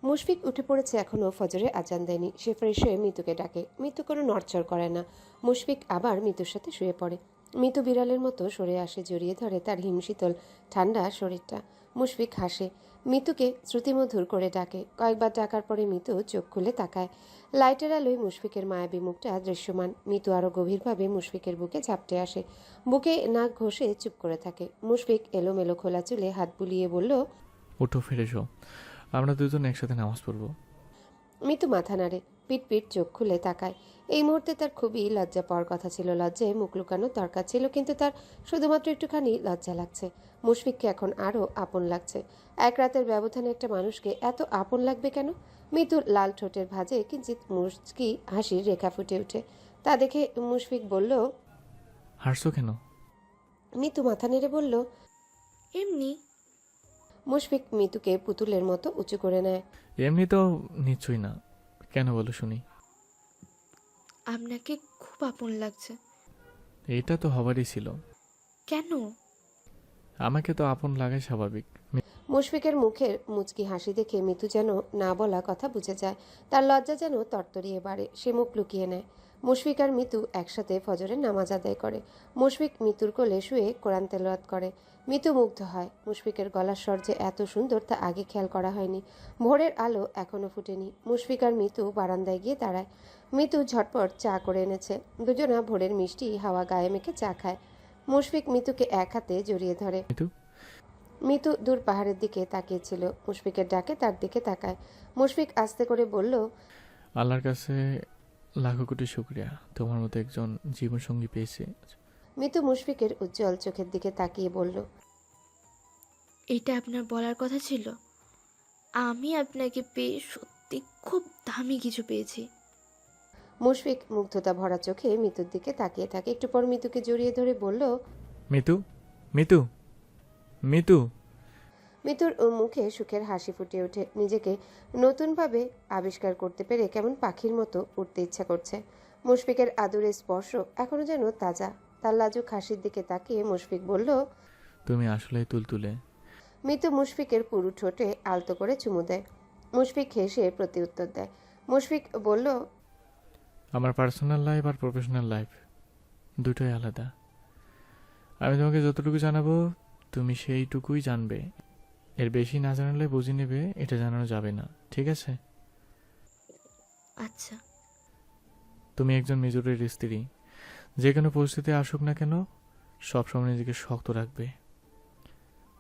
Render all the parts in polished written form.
মুশফিক উঠে পড়েছে, এখনো ফজরে আজান দেয়নি। সে ফ্রেশ হয়ে মিতুকে ডাকে। মিতু কোনো নড়চড় করে না। মুশফিক আবার মিতুর সাথে শুয়ে পড়ে। মিতু বিড়ালের মতো সরে আসে, জড়িয়ে ধরে তার হিমশীতল ঠান্ডা শরীরটা। মুশফিক হাসে, মিতুকে শ্রুতিমধুর করে ডাকে। কয়েকবার ডাকার পরে মিতু চোখ খুলে তাকায়। লাইটের আলোয় মুশফিকের মায়াবী মুখটা দৃশ্যমান। মিতু আরও গভীরভাবে মুশফিকের বুকে ঝাপটে আসে, বুকে নাক ঘষে চুপ করে থাকে। মুশফিক এলোমেলো খোলা চুলে হাত বুলিয়ে বলল, ওঠো, ফ্রেশ হও, আমরা দুজন একসাথে নামাজ পড়বো। মিতু মাথা নাড়ে, পিট পিট চোখ খুলে তাকায়। এই মুহূর্তে তার খুবই লজ্জা পাওয়ার কথা ছিল, লজ্জায় মুখ লুকানোর দরকার ছিল, কিন্তু তার শুধুমাত্র একটুখানি লজ্জা লাগছে। মুশফিককে এখন আরও আপন লাগছে। এক রাতের ব্যবধানে একটা মানুষকে এত আপন লাগবে কেন? মিতুর লাল ঠোঁটের ভাঁজে কিঞ্চিত মুচকি হাসির রেখা ফুটে ওঠে। তা দেখে মুশফিক বলল, হাসছো কেন? মিতু মাথা নেড়ে বলল, এমনি। মুশফিক মিতুকে পুতুলের মতো উঁচু করে নেয়। এমনি তো নিশ্চয়ই না, কেন বলো শুনি। আপনাকে খুব আপন লাগছে। এটা তো হবারই ছিল। কেন? আমাকে তো আপন লাগাই স্বাভাবিক। মুশফিকের মুখের মুচকি হাসি দেখে মিতু যেন না বলা কথা বুঝে যায়। তার লজ্জা যেন তরতরিয়ে বাড়ে। সে মুখ লুকিয়ে নেয়। মুশফিক আর মিতু একসাথে ফজরের নামাজ আদায় করে। মুশফিক মিতুর কোলে শুয়ে কোরআন তেলাওয়াত করে। মিতু মুগ্ধ হয়। মুশফিকের গলার স্বর যে এত সুন্দর তা আগে খেয়াল করা হয়নি। ভোরের আলো এখনো ফুটেনি। মুশফিক আর মিতু বারান্দায় গিয়ে দাঁড়ায়। মিতু ঝটপট চা করে এনেছে। দুজনা ভোরের মিষ্টি হাওয়া গায়ে মেখে চা খায়। মুশফিক মিতুকে এক হাতে জড়িয়ে ধরে। মিতু, মিতু দূর পাহাড়ের দিকে তাকিয়েছিল। মুশফিকের ডাকে তার দিকে তাকায়। মুশফিক আস্তে করে বলল, আল্লাহর কাছে লাখো কোটি শুকরিয়া, তোমার মতো একজন জীবনসঙ্গী পেয়েছি। মিতু মুশফিকের উজ্জ্বল চোখের দিকে তাকিয়ে বলল, এটা আপনার বলার কথা ছিল? আমি আপনাকে পেয়ে সত্যি খুব দামি কিছু পেয়েছি। মুশফিক মুগ্ধতা ভরা চোখে মিতুর দিকে তাকিয়ে থাকে। একটু পর মিতুকে জড়িয়ে ধরে বলল, মিতু, মিতু, মিতু। মিতুর মুখে সুখের হাসি ফুটে ওঠে। নিজেকে নতুনভাবে আবিষ্কার করতে পেরে কেমন পাখির মতো উঠতে ইচ্ছা করছে। মুশফিকের আদুরে স্পর্শ এখনো যেন তাজা। তার লাজুক হাসির দিকে তাকিয়ে মুশফিক বলল, তুমি আসলেই তুলতুলে। মিতু মুশফিকের পুরু ঠোঁটে আলতো করে চুমু দেয়। মুশফিক হেসে প্রতি উত্তর দেয়। মুশফিক বলল, আমার পার্সোনাল লাইফ আর প্রফেশনাল লাইফ দুটোই আলাদা। আমি তোমাকে যতটুকু জানাবো তুমি সেইটুকুই জানবে। এর বেশি না জানালে বুঝে নেবে এটা জানানো যাবে না, ঠিক আছে? আচ্ছা। তুমি একজন মেজরের স্ত্রী। যে কোনো পরিস্থিতি আসুক না কেন সবসময় নিজেকে শক্ত রাখবে,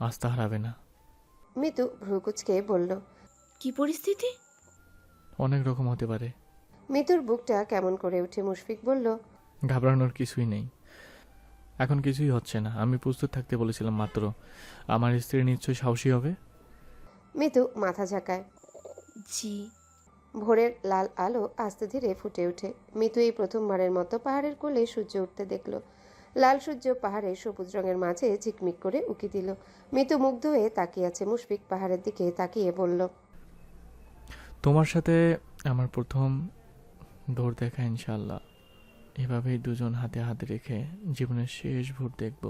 আস্থা হারাবে না। মিতু ভ্রুকুচকে বলল, কি পরিস্থিতি? অনেক রকম হতে পারে। মিতুর বুকটা কেমন করে উঠে। মুশফিক বলল, ঘাবড়ানোর কিছুই নেই। এখন কিছুই হচ্ছে না, আমি প্রস্তুত থাকতে বলেছিলাম মাত্র। আমার স্ত্রী নিশ্চয়ই সাহসী হবে। মিতু মাথা ঝাঁকায়। জি। ভোরের লাল আলো আস্তে ধীরে ফুটে ওঠে। মিতু এই প্রথমবারের মতো পাহাড়ের কোলে সূর্য উঠতে দেখল। লাল সূর্য পাহাড়ের সবুজ রঙের মাঝে ঝিকমিক করে উকি দিল। মিতু মুগ্ধ হয়ে তাকিয়ে আছে। মুশফিক পাহাড়ের দিকে তাকিয়ে বলল, তোমার সাথে আমার প্রথম ভোর দেখা, ইনশাল্লাহ এভাবেই দুজন হাতে হাতে রেখে জীবনের শেষ ভোর দেখব।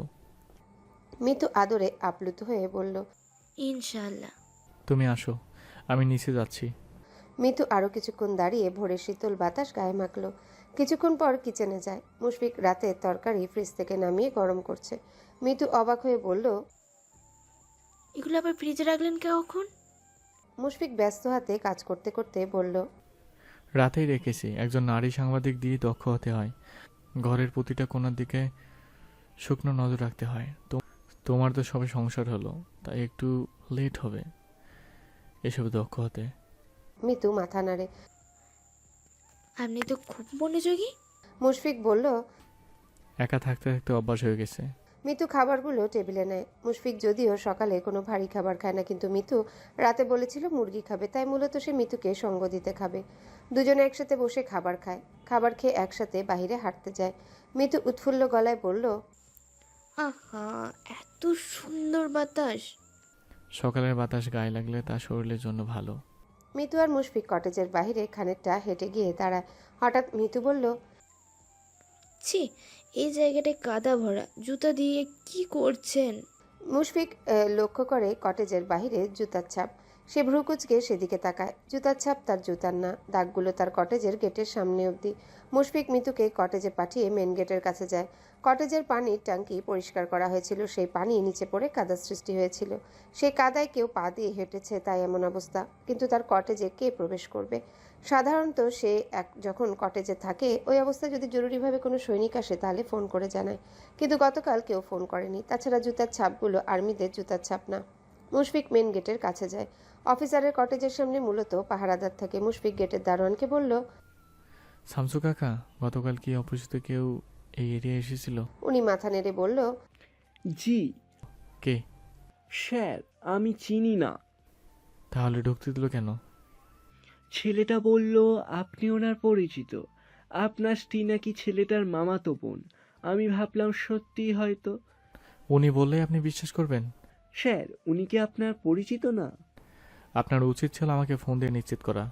মিতু আদরে আপ্লুত হয়ে বলল, ইনশাআল্লাহ। তুমি আসো, আমি নিচে যাচ্ছি। মিতু আরও কিছুক্ষণ দাঁড়িয়ে ভোরের শীতল বাতাস গায়ে মাখল। কিছুক্ষণ পর কিচেনে যায়। মুশফিক রাতের তরকারি ফ্রিজ থেকে নামিয়ে গরম করছে। মিতু অবাক হয়ে বলল, এগুলো আবার ফ্রিজে রাখলেন কখন? মুশফিক ব্যস্ত হাতে কাজ করতে করতে বলল, রাতেই রেখেছি। একজন নারী সাংবাদিক দিয়ে দক্ষ হতে হয়। ঘরের প্রতিটা কোণার দিকে শুকনো নজর রাখতে হয়। তোমার তো সবে সংসার হলো, তাই একটু লেট হবে এসব দক্ষ হতে। মিতু মাথা নাড়ে। আপনি তো খুব মনোযোগী। মুশফিক বলল, একা থাকতে থাকতে অভ্যাস হয়ে গেছে। মিতু খাবারগুলো টেবিলে নেয়। মুশফিক যদিও সকালে কোনো ভারী খাবার খায় না, কিন্তু মিতু রাতে বলেছিল মুরগি খাবে, তাই মূলত সে মিতুকে সঙ্গ দিতে খাবে। দুজনে একসাথে বসে খাবার খায়। খাবার খেয়ে একসাথে বাইরে হাঁটতে যায়। মিতু উৎফুল্ল গলায় বলল, আহা, এত সুন্দর বাতাস। সকালের বাতাস গায়ে লাগলে তা শরীরের জন্য ভালো। মিতু আর মুশফিক কটেজের বাইরে খানিকটা হেঁটে গিয়ে দাঁড়ায়। হঠাৎ মিতু বলল, ছি, এই জায়গাটায় কাদা ভরা, জুতা দিয়ে কি করছেন? মুশফিক লক্ষ্য করে কটেজের বাহিরে জুতার ছাপ। সে ভ্রুকুচকে সেদিকে তাকায়। জুতার ছাপ তার জুতার না, দাগগুলো তার কটেজের গেটের সামনে অবধি। মুশফিক মিতুকে কটেজে পাঠিয়ে মেন গেটের কাছে যায়। কটেজের পানির ট্যাঙ্কি পরিষ্কার করা হয়েছিল, সেই পানি নিচে পড়ে কাদা সৃষ্টি হয়েছিল। সেই কাদায় কেউ পা দিয়ে হেঁটেছে, তাই এমন অবস্থা। কিন্তু তার কটেজে কে প্রবেশ করবে? সাধারণত সে যখন কটেজে থাকে ওই অবস্থায় যদি জরুরিভাবে কোনো সৈনিক আসে তাহলে ফোন করে জানায়, কিন্তু গতকাল কেউ ফোন করেনি। তাছাড়া জুতার ছাপগুলো আর্মিদের জুতার ছাপ না। মুশফিক মেন গেটের কাছে যায়। অফিসারের কটেজের সামনে মূলত পাহারাদার থাকে। মুশফিক গেটের দারোয়ানকে বলল, শামসু কাকা, গতকাল কি অপরিচিত কেউ এই এরিয়া এসেছিল? উনি মাথা নেড়ে বলল, জি কে? স্যার, আমি চিনি না। তাহলে ঢুকতে দিল কেন? ছেলেটা বলল আপনি ওনার পরিচিত। আপনার স্ত্রী নাকি ছেলেটার মামাতো বোন। আমি ভাবলাম সত্যি হয়তো। উনি বললে আপনি বিশ্বাস করবেন? স্যার, উনি কি আপনার পরিচিত না? আপনার উচিত ছিল আমাকে ফোন দিয়ে নিশ্চিত করা।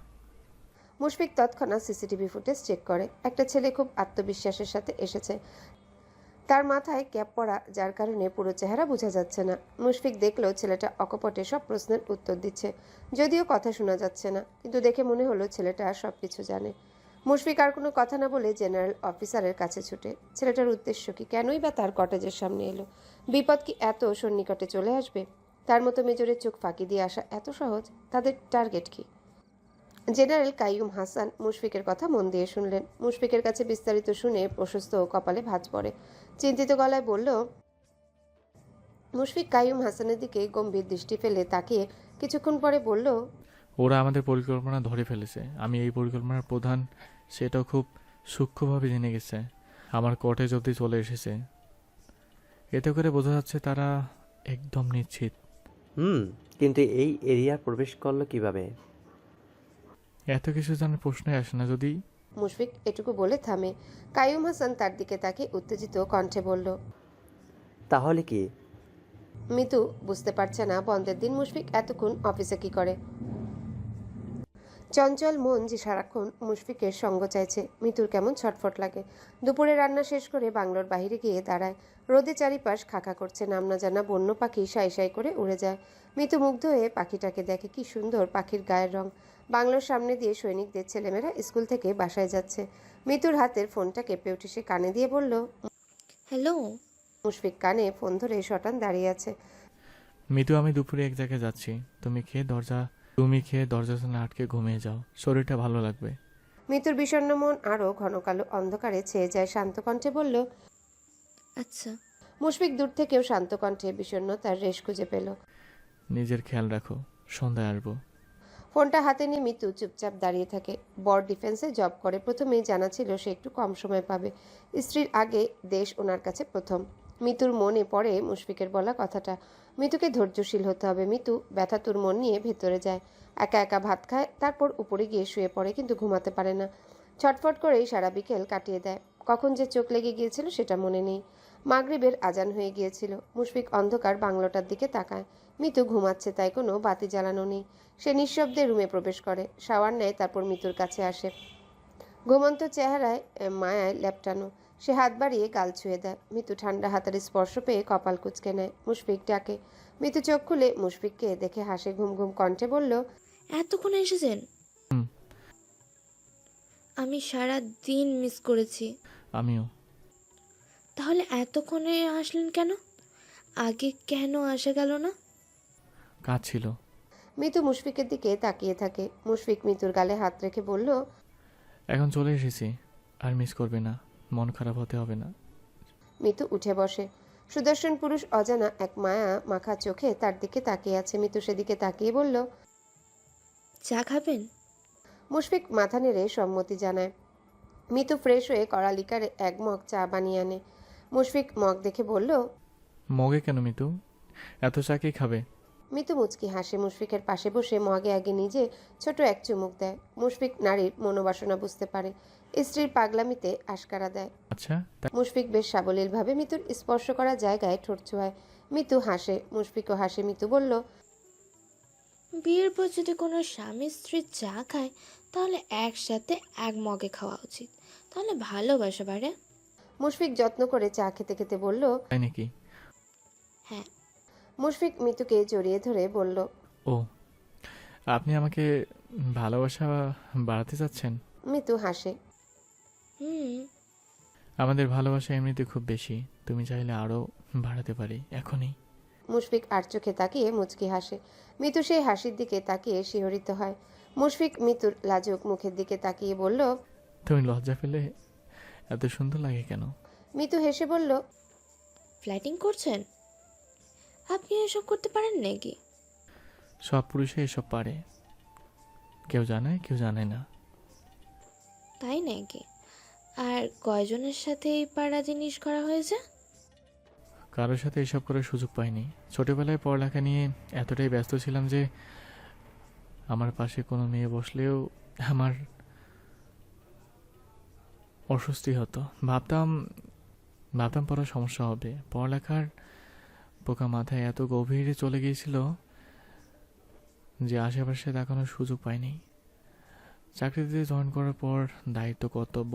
মুশফিক তৎক্ষণাৎ সিসিটিভি ফুটেজ চেক করে। একটা ছেলে খুব আত্মবিশ্বাসের সাথে এসেছে। তার মাথায় ক্যাপ পরা, যার কারণে পুরো চেহারা বোঝা যাচ্ছে না। মুশফিক দেখলো ছেলেটা অকপটে সব প্রশ্নের উত্তর দিচ্ছে, যদিও কথা শোনা যাচ্ছে না, কিন্তু দেখে মনে হলো ছেলেটা সবকিছু জানে। মুশফিক আর কোনো কথা না বলে জেনারেল অফিসারের কাছে ছুটে। ছেলেটার উদ্দেশ্য কি? কেনই বা তার কটেজের সামনে এলো? বিপদ কি এত সন্নিকটে চলে আসবে? তার মতো মেজরের চোখ ফাঁকি দিয়ে আসা এত সহজ? তাদের টার্গেট কি? জেনারেল কাইয়ুম হাসান মুশফিকের কথা মন দিয়ে শুনলেন। মুশফিকের কাছে বিস্তারিত শুনে প্রশস্ত কপালে ভাঁজ পড়ে। চিন্তিত গলায় বলল, মুশফিক কাইয়ুম হাসানের দিকে গম্ভীর দৃষ্টি ফেলে তাকিয়ে কিছুক্ষণ পরে বলল, ওরা আমাদের পরিকল্পনা ধরে ফেলেছে। আমি এই পরিকল্পনার প্রধান, সেটাও খুব সূক্ষ্মভাবে জেনে গেছে। আমার কটেজ অবধি চলে এসেছে। এতে করে বোঝা যাচ্ছে তারা একদম নিশ্চিত। কিন্তু এই এরিয়া প্রবেশ করলো কিভাবে? এত কিছু জানার প্রশ্নই আসে না। যদি মুশফিক এটুকু বলে থামে। কাইয়ুম হাসান তার দিকে তাকিয়ে উত্তেজিত কণ্ঠে বলল, তাহলে কি? মিতু বুঝতে পারছে না বন্ধের দিন মুশফিক এতক্ষণ অফিসে কি করে। চঞ্চল মন যে সারাক্ষণ মুশফিকের সঙ্গ চাইছে। মিতুর কেমন ছটফট লাগে। দুপুরে রান্না শেষ করে বাংলোর বাইরে গিয়ে দাঁড়ায়। রোদে চারিপাশ খাকা করছে, নাম না জানা বন্য পাখি সাই সাই করে উড়ে যায়। মিতু মুগ্ধ হয়ে পাখিটাকে দেখে। কি সুন্দর পাখির গায়ের রং। বাংলোর সামনে দিয়ে সৈনিকদের ছেলেমেয়েরা স্কুল থেকে বাসায় যাচ্ছে। মিতুর হাতের ফোনটা কেঁপে উঠে সে কানে দিয়ে বলল, হ্যালো। মুশফিক কানে ফোন ধরে শটান দাঁড়িয়ে আছে। মিতু, আমি দুপুরে এক জায়গায় যাচ্ছি। তুমি খেয়ে দরজা না আটকে ঘুমিয়ে যাও, শরীরটা ভালো লাগবে। মিতুর বিষণ্ণ মন আরও ঘন কালো অন্ধকারে ছেয়ে যায়। শান্ত কণ্ঠে বলল, আচ্ছা। মুশফিক দূর থেকেও শান্ত কণ্ঠে বিষণ্ণতার রেশ খুঁজে পেল। নিজের খেয়াল রাখো, সন্ধ্যায় আসবো। ফোনটা হাতে নিয়ে মিতু চুপচাপ দাঁড়িয়ে থাকে। বড় ডিফেন্সে জব করে। প্রথমেই জানা ছিল সে একটু কম সময় পাবে। স্ত্রীর আগে দেশ ওনার কাছে প্রথম। মিতুর মনে পড়ে মুশফিকের বলা কথাটা। মিতুকে ধৈর্যশীল হতে হবে। মিতু ব্যথাতুর মন নিয়ে ভেতরে যায়। একা একা ভাত খায়, তারপর উপরে গিয়ে শুয়ে পড়ে, কিন্তু ঘুমাতে পারে না। ছটফট করেই সারা বিকেল কাটিয়ে দেয়। কখন যে চোখ লেগে গিয়েছিল সেটা মনে নেই। মাগরিবের আজান হয়ে গিয়েছিল। মুশফিক অন্ধকার বাংলোটার দিকে তাকায়। মিতু ঘুমাচ্ছে, তাই কোনো বাতি জ্বালানো নেই। সে নিঃশব্দে রুমে প্রবেশ করে, শাওয়ার নেয়, তারপর মিতুর কাছে আসে। ঘুমন্ত চেহারায় মায়ায় লেপটানো। সে হাত বাড়িয়ে গাল ছুঁয়ে দেয়। মিতু ঠান্ডা হাতের স্পর্শ পেয়ে কপাল কুঁচকে নেয়। মুশফিক ডাকে। মিতু চোখ খুলে মুশফিককে দেখে হাসে। ঘুম ঘুম কণ্ঠে বলল, এতক্ষণে এসেছেন? হুম। আমি সারা দিন মিস করেছি। আমিও। তাহলে এতক্ষণে আসলেন কেন? আগে কেন আসা গেল না? কাজ ছিল। মিতু মুশফিকের দিকে তাকিয়ে থাকে। মুশফিক মিতুর গালে হাত রেখে বলল, এখন চলে এসেছি, আর মিস করবে না। মন খারাপ হতে হবে না। মিতু উঠে বসে। সুদর্শন পুরুষ অজানা এক মায়া মাখা চোখে তার দিকে তাকিয়ে আছে। মিতু সেদিকে তাকিয়ে বলল, চা খাবেন? মুশফিক মাথা নেড়ে সম্মতি জানায়। মিতু ফ্রেশ হয়ে কড়া লিকারে এক মগ চা বানিয়ে আনে। মুশফিক মগ দেখে বলল, মগে কেন মিতু? এত চা কে খাবে? মিতু মুচকি হাসে। মুশফিকের পাশে বসে মগে আগে নিজে ছোট এক চুমুক দেয়। মুশফিক নারীর মনোবাসনা বুঝতে পারে। স্ত্রীর পাগলামিতে আশকারা দেয়। আচ্ছা, মুশফিক বেশ সাবলীলভাবে মিতুর স্পর্শ করা জায়গায় ঠোঁট ছোঁয়ায়। মিতু হাসে, মুশফিকও হাসে। মিতু বলল, বিয়ের পর যদি কোনো স্বামী স্ত্রী চা খায় তাহলে একসাথে এক মগে খাওয়া উচিত, তাহলে ভালোবাসা বাড়ে। মুশফিক যত্ন করে চা খেতে খেতে বলল, তাই নাকি? হ্যাঁ। মুশফিক মিতুকে জড়িয়ে ধরে বলল, ও, আপনি আমাকে ভালোবাসা বাড়াতে চাচ্ছেন? মিতু হাসে। হুম। আমাদের ভালোবাসা এমনিতে খুব বেশি, তুমি চাইলে আরও বাড়াতে পারি এখনই। মুশফিক আর চোখে তাকিয়ে মুচকি হাসে। মিতু সেই হাসির দিকে তাকিয়ে শিহরিত হয়। মুশফিক মিতুর লাজুক মুখের দিকে তাকিয়ে বলল, তুমি লজ্জা পেলে এত সুন্দর লাগে কেন? মিতু হেসে বলল, ফ্ল্যাটিং করছেন? আপনি এসব করতে পারেন নাকি? সব পুরুষে এসব পারে, কেউ জানে কেউ জানে না। তাই নাকি? আর কয়জনের সাথে এই পাড়া জিনিস করা হয়েছে? কারোর সাথে এসব করার সুযোগ পাইনি। ছোটবেলায় পড়ালেখা নিয়ে এতটাই ব্যস্ত ছিলাম যে আমার পাশে কোনো মেয়ে বসলেও আমার অস্বস্তি হতো। ভাবতাম ভাবতাম পড়ার সমস্যা হবে। পড়ালেখার পোকা মাথায় এত গভীরে চলে গিয়েছিল যে আশেপাশে তাকানোর সুযোগ পাইনি। চাকরিতে জয়েন করার পর দায়িত্ব কর্তব্য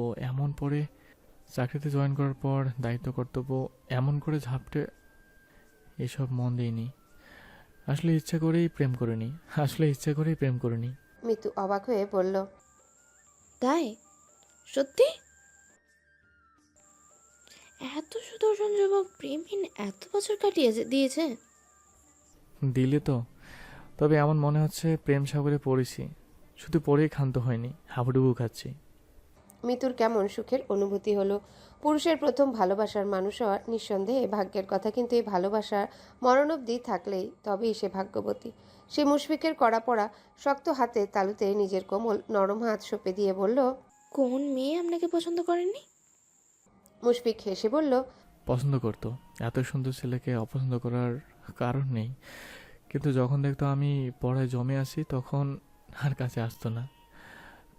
এমন করে ঝাপটে এসব মন দিইনি। আসলে ইচ্ছা করেই প্রেম করিনি। মিতু অবাক হয়ে বলল, তাই? সত্যি? এত সুদর্শন যুবক প্রেমহীন এত বছর কাটিয়ে দিয়েছে? দিলে তো, তবে এমন মনে হচ্ছে প্রেম সাগরে পড়েছি, শুধু পড়েই ক্ষান্ত হয়নি, হাবুডুবু খাচ্ছি। মিতুর কেমন সুখের অনুভূতি হলো। পুরুষের প্রথম ভালোবাসার মানুষ হওয়া নিঃসন্দেহে ভাগ্যের কথা, কিন্তু এই ভালোবাসা মরণোব্দি থাকলেই তবেই সে ভাগ্যবতী। সে মুশফিকের কড়া পড়া শক্ত হাতে তালুতে নিজের কোমল নরম হাত সঁপে দিয়ে বলল, কোন মেয়ে আপনাকে পছন্দ করেনি? মুশফিক হেসে বলল, পছন্দ করতো, এত সুন্দর ছেলেকে অপছন্দ করার কারণ নেই, কিন্তু যখন দেখতো আমি পড়ায় জমে আছি তখন আর কাছে আসতো না।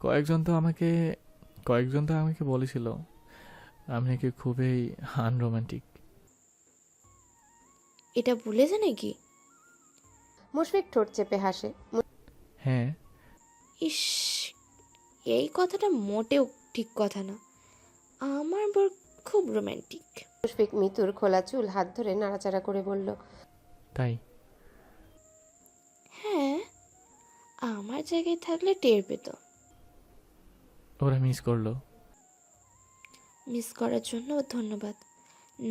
কয়েকজন তো আমাকে বলেছিল আমি নাকি খুবই আনরোমান্টিক। এটা ভুলেছে নাকি? মুশফিক ঠোঁট চেপে হাসে। হ্যাঁ, ইস, এই কথাটা মোটেও ঠিক কথা না। আমার বর খুব রোমান্টিক। মুশফিক মিতুর খোলা চুল হাত ধরে নাড়াচাড়া করে বলল, তাই? হ্যাঁ, আমার জায়গায় থাকলে টের পেত। ওরা মিস করলো। মিস করার জন্য ধন্যবাদ।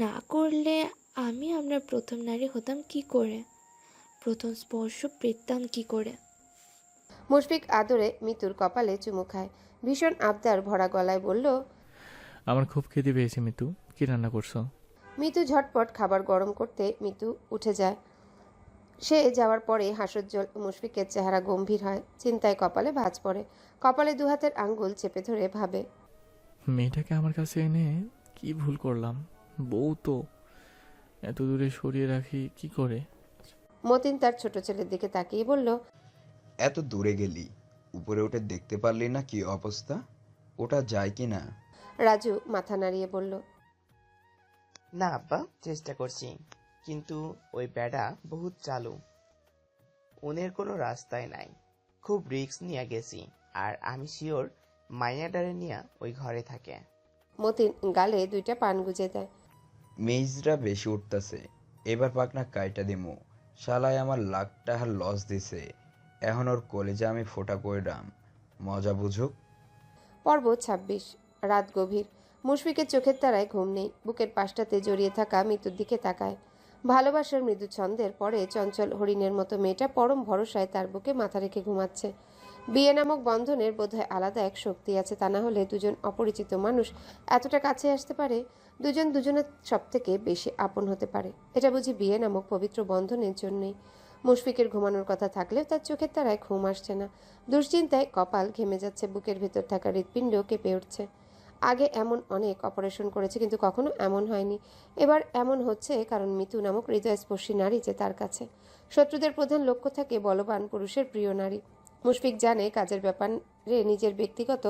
না করলে আমি আপনার প্রথম নারী হতাম কি করে? প্রথম স্পর্শ পেতাম কি করে? মুশফিক আদরে মিতুর কপালে চুমু খায়। ভীষণ আবদার ভরা গলায় বলল, আমার খুব খিদে পেয়েছে মিতু, কি রান্না করছো? মিতু ঝটপট খাবার গরম করতে মিতু উঠে যায়। সে যাওয়ার পরে হাসজ্জ্বল মুশফিকের চেহারা গম্ভীর হয়। চিন্তায় কপালে ভাঁজ পড়ে। কপালে দুহাতের আঙ্গুল চেপে ধরে ভাবে, মেয়েটাকে আমার কাছে এনে কি ভুল করলাম? বউ তো, এত দূরে সরিয়ে রাখি কি করে? মতিন তার ছোট ছেলের দিকে তাকিয়ে বলল, এত দূরে গেলি, উপরে উঠে দেখতে পারলি না কি অবস্থা? ওটা যায় কি না? রাজু মাথা নাড়িয়ে বলল, না আব্বা, চেষ্টা করছি, কিন্তু ওই বেড়া বহুত চালু, ওনের কোনো রাস্তায় নাই। খুব রিস্ক নিয়ে গেছি, আর আমি শিওর মাইয়াডারে নিয়ে ওই ঘরে থাকে। মতিন গালে দুইটা পান গুজে দেয়। মেজরা বেশি উঠতাছে, এবার পাকনা কাইটা দিমু। শালায় আমার লাখ টাকার লস দিছে, এখন ওর কলেজে আমি ফোটা কইরাম, মজা বুঝুক। পর্ব ২৬। রাত গভীর। মুশফিকের চোখের তারায় ঘুম নেই। বুকের পাশটাতে জড়িয়ে থাকা মৃত্যুর দিকে তাকায়। ভালোবাসার মৃদু ছন্দের পরে চঞ্চল হরিণের মতো মেয়েটা পরম ভরসায় তার বুকে মাথা রেখে ঘুমাচ্ছে। বিয়ে নামক বন্ধনের বোধহয় আলাদা এক শক্তি আছে, তা না হলে দুজন অপরিচিত মানুষ এতটা কাছে আসতে পারে, দুজন দুজনের সব থেকে বেশি আপন হতে পারে। এটা বুঝি বিয়ে নামক পবিত্র বন্ধনের জন্যই। মুশফিকের ঘুমানোর কথা থাকলেও তার চোখের তারায় ঘুম আসছে না। দুশ্চিন্তায় কপাল ঘেমে যাচ্ছে, বুকের ভেতর থাকা হৃৎপিণ্ড কেঁপে উঠছে। আগে এমন অনেক অপারেশন করেছে, কিন্তু কখনো এমন হয়নি। এবার এমন হচ্ছে কারণ মিতু নামক হৃদয়স্পর্শী নারী যে তার কাছে। শত্রুদের প্রধান লক্ষ্য থাকে বলবান পুরুষের প্রিয় নারী। মুশফিক জানে কাজের ব্যাপারে নিজের ব্যক্তিগত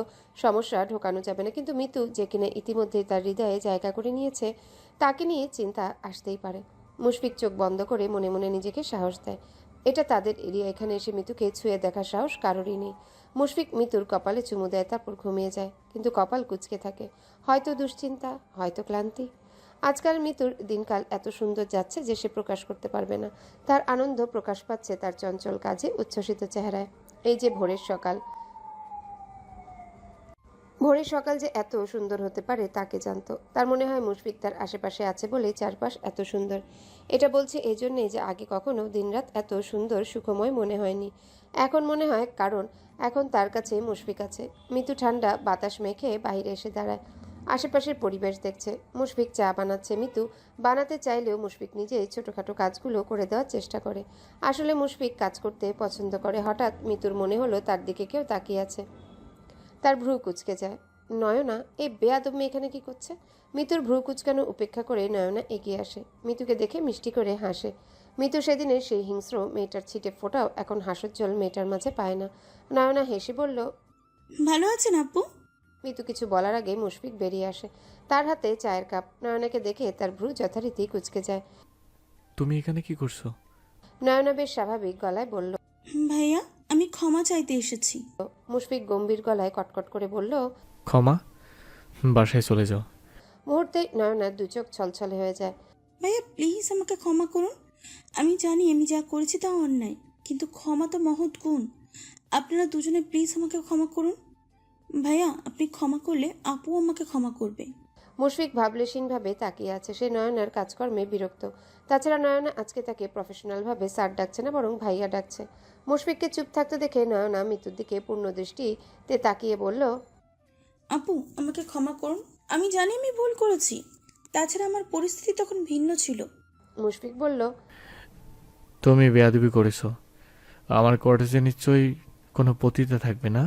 সমস্যা ঢোকানো যাবে না, কিন্তু মিতু যে কিনা ইতিমধ্যেই তার হৃদয়ে জায়গা করে নিয়েছে, তাকে নিয়ে চিন্তা আসতেই পারে। মুশফিক চোখ বন্ধ করে মনে মনে নিজেকে সাহস দেয়। এটা তাদের এরিয়া, এখানে এসে মিতুকে ছুঁয়ে দেখার সাহস কারোরই নেই। মুশফিক মিতুর কপালে চুমু দেয়, তারপর ঘুমিয়ে যায়, কিন্তু কপাল কুঁচকে থাকে। হয়তো দুশ্চিন্তা, হয়তো ক্লান্তি। আজকাল মিতুর দিনকাল এত সুন্দর যাচ্ছে যে সে প্রকাশ করতে পারবে না। তার আনন্দ প্রকাশ পাচ্ছে তার চঞ্চল কাজে, উচ্ছ্বসিত চেহারায়। এই যে ভোরের সকাল যে এত সুন্দর হতে পারে তাকে জানতো। তার মনে হয় মুশফিক তার আশেপাশে আছে বলেই চারপাশ এত সুন্দর। এটা বলছে এই জন্যেই যে আগে কখনো দিনরাত এত সুন্দর সুখময় মনে হয়নি। এখন মনে হয় কারণ এখন তার কাছে মুশফিক আছে। মিতু ঠান্ডা বাতাস মেখে বাইরে এসে দাঁড়ায়, আশেপাশের পরিবেশ দেখছে। মুশফিক চা বানাচ্ছে। মিতু বানাতে চাইলেও মুশফিক নিজেই ছোটোখাটো কাজগুলো করে দেওয়ার চেষ্টা করে। আসলে মুশফিক কাজ করতে পছন্দ করে। হঠাৎ মিতুর মনে হলো তার দিকে কেউ তাকিয়ে আছে। তার ভ্রু কুঁচকে যায়। নয়না, এই বেয়াদব মেয়ে এখানে কি করছে? মিতুর ভ্রু কুঁচকানো উপেক্ষা করে নয়না এগিয়ে আসে। মিতুকে দেখে মিষ্টি করে হাসে। মিতু সেদিনের সেই হিংস্র মেয়েটার ছিটে ফোটাও এখন হাসজ্জ্বল মেয়েটার মাঝে পায় না। নয়না হেসে বলল, ভালো আছেন আপু? মিতু কিছু বলার আগে মুশফিক বেরিয়ে আসে। তার হাতে চায়ের কাপ। নয়নাকে দেখে তার ভ্রু যথারীতি কুঁচকে যায়। তুমি এখানে কি করছো? নয়না বেশ স্বাভাবিক গলায় বলল। ভাইয়া, আমি ক্ষমা চাইতে এসেছি। মুশফিক গম্ভীর গলায় কটকট করে বলল, ক্ষমা? বাসায় চলে যাও। মুহূর্তেই নয়নার দু চোখ ছলছলে হয়ে যায়। ভাইয়া প্লিজ আমাকে ক্ষমা করুন। আমি জানি আমি যা করেছি তা অন্যায়, কিন্তু ক্ষমা তো মহৎ গুণ। আপনারা দুজনে প্লিজ আমাকে ক্ষমা করুন। ভাইয়া, আপনি ক্ষমা করলে আপু আমাকে ক্ষমা করবে। মুশফিক ভাবলেশীনভাবে তাকিয়ে আছে। সে নয়নার কাজকর্মে বিরক্ত। তাছাড়া নয়না আজকে তাকে প্রফেশনালভাবে স্যার ডাকছে না, বরং ভাইয়া ডাকছে। মুশফিককে চুপ থাকতে দেখে নয়না মিতুর দিকে পূর্ণ দৃষ্টিতে তাকিয়ে বলল, আপু আমাকে ক্ষমা করুন। আমি জানি আমি ভুল করেছি, তাছাড়া আমার পরিস্থিতি তখন ভিন্ন ছিল। মুশফিক বলল, তুমি বেয়াদবি করেছো। আমার কটেজে নিশ্চয়ই কোনো পতিতা থাকবে না।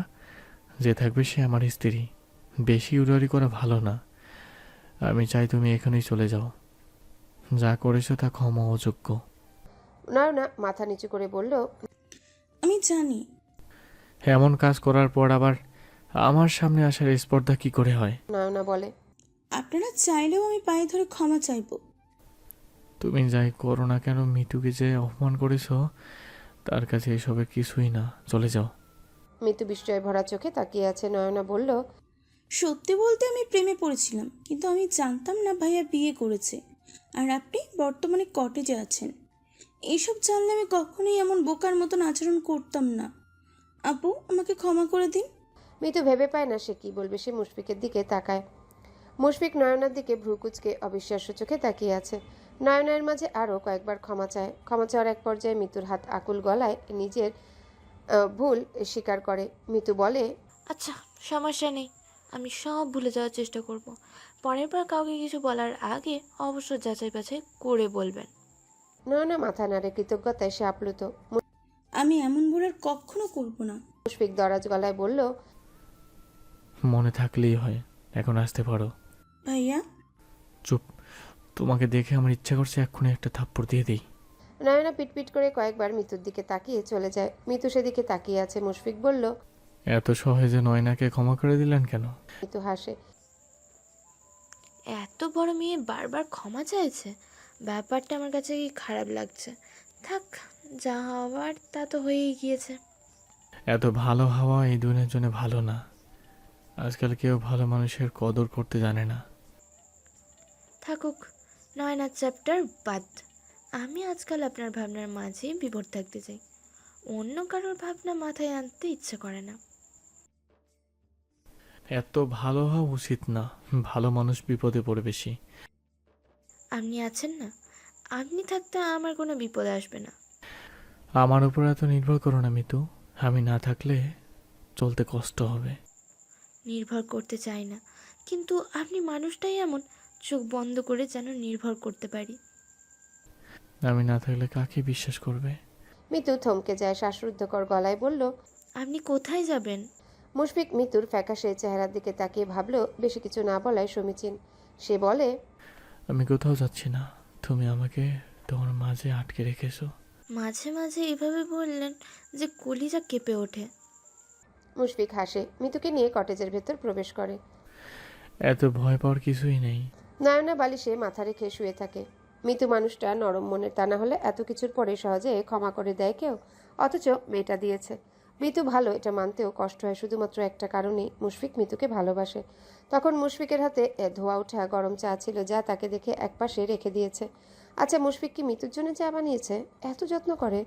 যে থাকবে সে আমার স্ত্রী। বেশি উড়ারি করা ভালো না। আমি চাই তুমি এখানেই চলে যাও। যা করেছো তা ক্ষমা অযোগ্য। নয়না মাথা নিচু করে বলল, আমি জানি। এমন কাজ করার পর আবার আমার সামনে আসার স্পর্ধা কি করে হয়? নয়না বলে, আপনারা চাইলেও আমি পায়ে ধরে ক্ষমা চাইব। তুমি যাই করো না কেন, মিতুকে যে অপমান করেছো তার কাছে এসবের কিছুই না। চলে যাও। মিতু বিস্ময়ে ভরা চোখে তাকিয়ে আছে। নয়না বলল, সত্যি বলতে আমি প্রেমে পড়েছিলাম, কিন্তু আমি জানতাম না ভাইয়া বিয়ে করেছে আর আপনি বর্তমানে কটেজে আছেন। এইসব জানলে আমি কখনোই এমন বোকার মতন আচরণ করতাম না। আপু আমাকে ক্ষমা করে দিন। মিতু ভেবে পায় না সে কি বলবে। সে মুশফিকের দিকে তাকায়। মুশফিক নয়নার দিকে ভ্রু কুঁচকে অবিশ্বাস্য চোখে তাকিয়ে আছে। নয়নের মাঝে আরও কয়েকবার ক্ষমা চায়। ক্ষমা চাওয়ার এক পর্যায়ে মিতুর হাত আকুল গলায় নিজের ভুল স্বীকার করে। মিতু বলে, আচ্ছা, সমস্যা নেই, আমি সব ভুলে যাওয়ার চেষ্টা করব। পরের বার কাউকে কিছু বলার আগে অবশ্য যাচাই বাছাই করে বলবেন। নয়না মাথা নাড়ে। কৃতজ্ঞতায় সে আপ্লুত। আমি এমন ভুল আর কখনো করব না। মুশফিক দরাজ গলায় বলল, মনে থাকলেই হয়। এখন আসতে পারো। ভাইয়া। চুপ। তোমাকে দেখে আমার ইচ্ছা করছে এক্ষুনি একটা থাপ্পড় দিয়ে দিই। নয়না পিটপিট করে কয়েকবার মিতুর দিকে তাকিয়ে চলে যায়। মিতু সেদিকে তাকিয়ে আছে। মুশফিক বলল, এত সহজে নয়নাকে ক্ষমা করে দিলেন কেন? মিতু হাসে। এত বড় মেয়ে বারবার ক্ষমা চাইছে, ব্যাপারটা আমার কাছে কি খারাপ লাগছে। থাক, যা হওয়ার তা তো হয়েই গিয়েছে। এত ভালো হওয়া এই দুনিয়ার জন্য ভালো না। আজকাল কেউ ভালো মানুষের কদর করতে জানে না। থাকুক, নয়না চ্যাপ্টার বাদ। আমি আজকাল আপনার ভাবনার মাঝেই বিভোর থাকতে চাই। অন্য কারোর ভাবনা মাথায় আনতে ইচ্ছে করে না। এত ভালো হওয়া উচিত না। ভালো মানুষ বিপদে পড়ে বেশি। আপনি আছেন না, আপনি থাকতে আমার কোনো বিপদ আসবে না। আমার উপর এত নির্ভর করো না মিতু। আমি না থাকলে চলতে কষ্ট হবে। নির্ভর করতে চাই না, কিন্তু আপনি মানুষটাই এমন, চোখ বন্ধ করে যেন নির্ভর করতে পারি। আমি না থাকলে কাকে বিশ্বাস করবে? মিতু থমকে যায়। শ্বাসরুদ্ধকর গলায় বলল, আপনি কোথায় যাবেন? মুশফিক মিতুর ফ্যাকাশে চেহারার দিকে তাকিয়ে ভাবল বেশি কিছু না বলায় সমীচীন। সে বলে, আমি কোথাও যাচ্ছি না। তুমি আমাকে তোমার মাঝে আটকে রেখেছো। মাঝে মাঝে এভাবে বললেন যে কলিজা কেঁপে ওঠে। মুশফিক হাসে। মিতুকে নিয়ে কটেজের ভেতর প্রবেশ করে। এত ভয় পাওয়ার কিছুই নেই। নয়না বালিশে মাথা রেখে শুয়ে থাকে। মিতু মানুষটা নরম মনের, তা না হলে এত কিছুর পরে সহজে ক্ষমা করে দেয় কেউ? অথচ মেয়েটা দিয়েছে। মিতু ভালো এটা মানতেও কষ্ট হয় শুধুমাত্র একটা কারণেই, মুশফিক মিতুকে ভালোবাসে। তখন মুশফিকের হাতে ধোয়া ওঠা গরম চা ছিল, যা তাকে দেখে একপাশে রেখে দিয়েছে। আচ্ছা, মুশফিক কি মিতুর জন্য চা বানিয়েছে? এত যত্ন করে?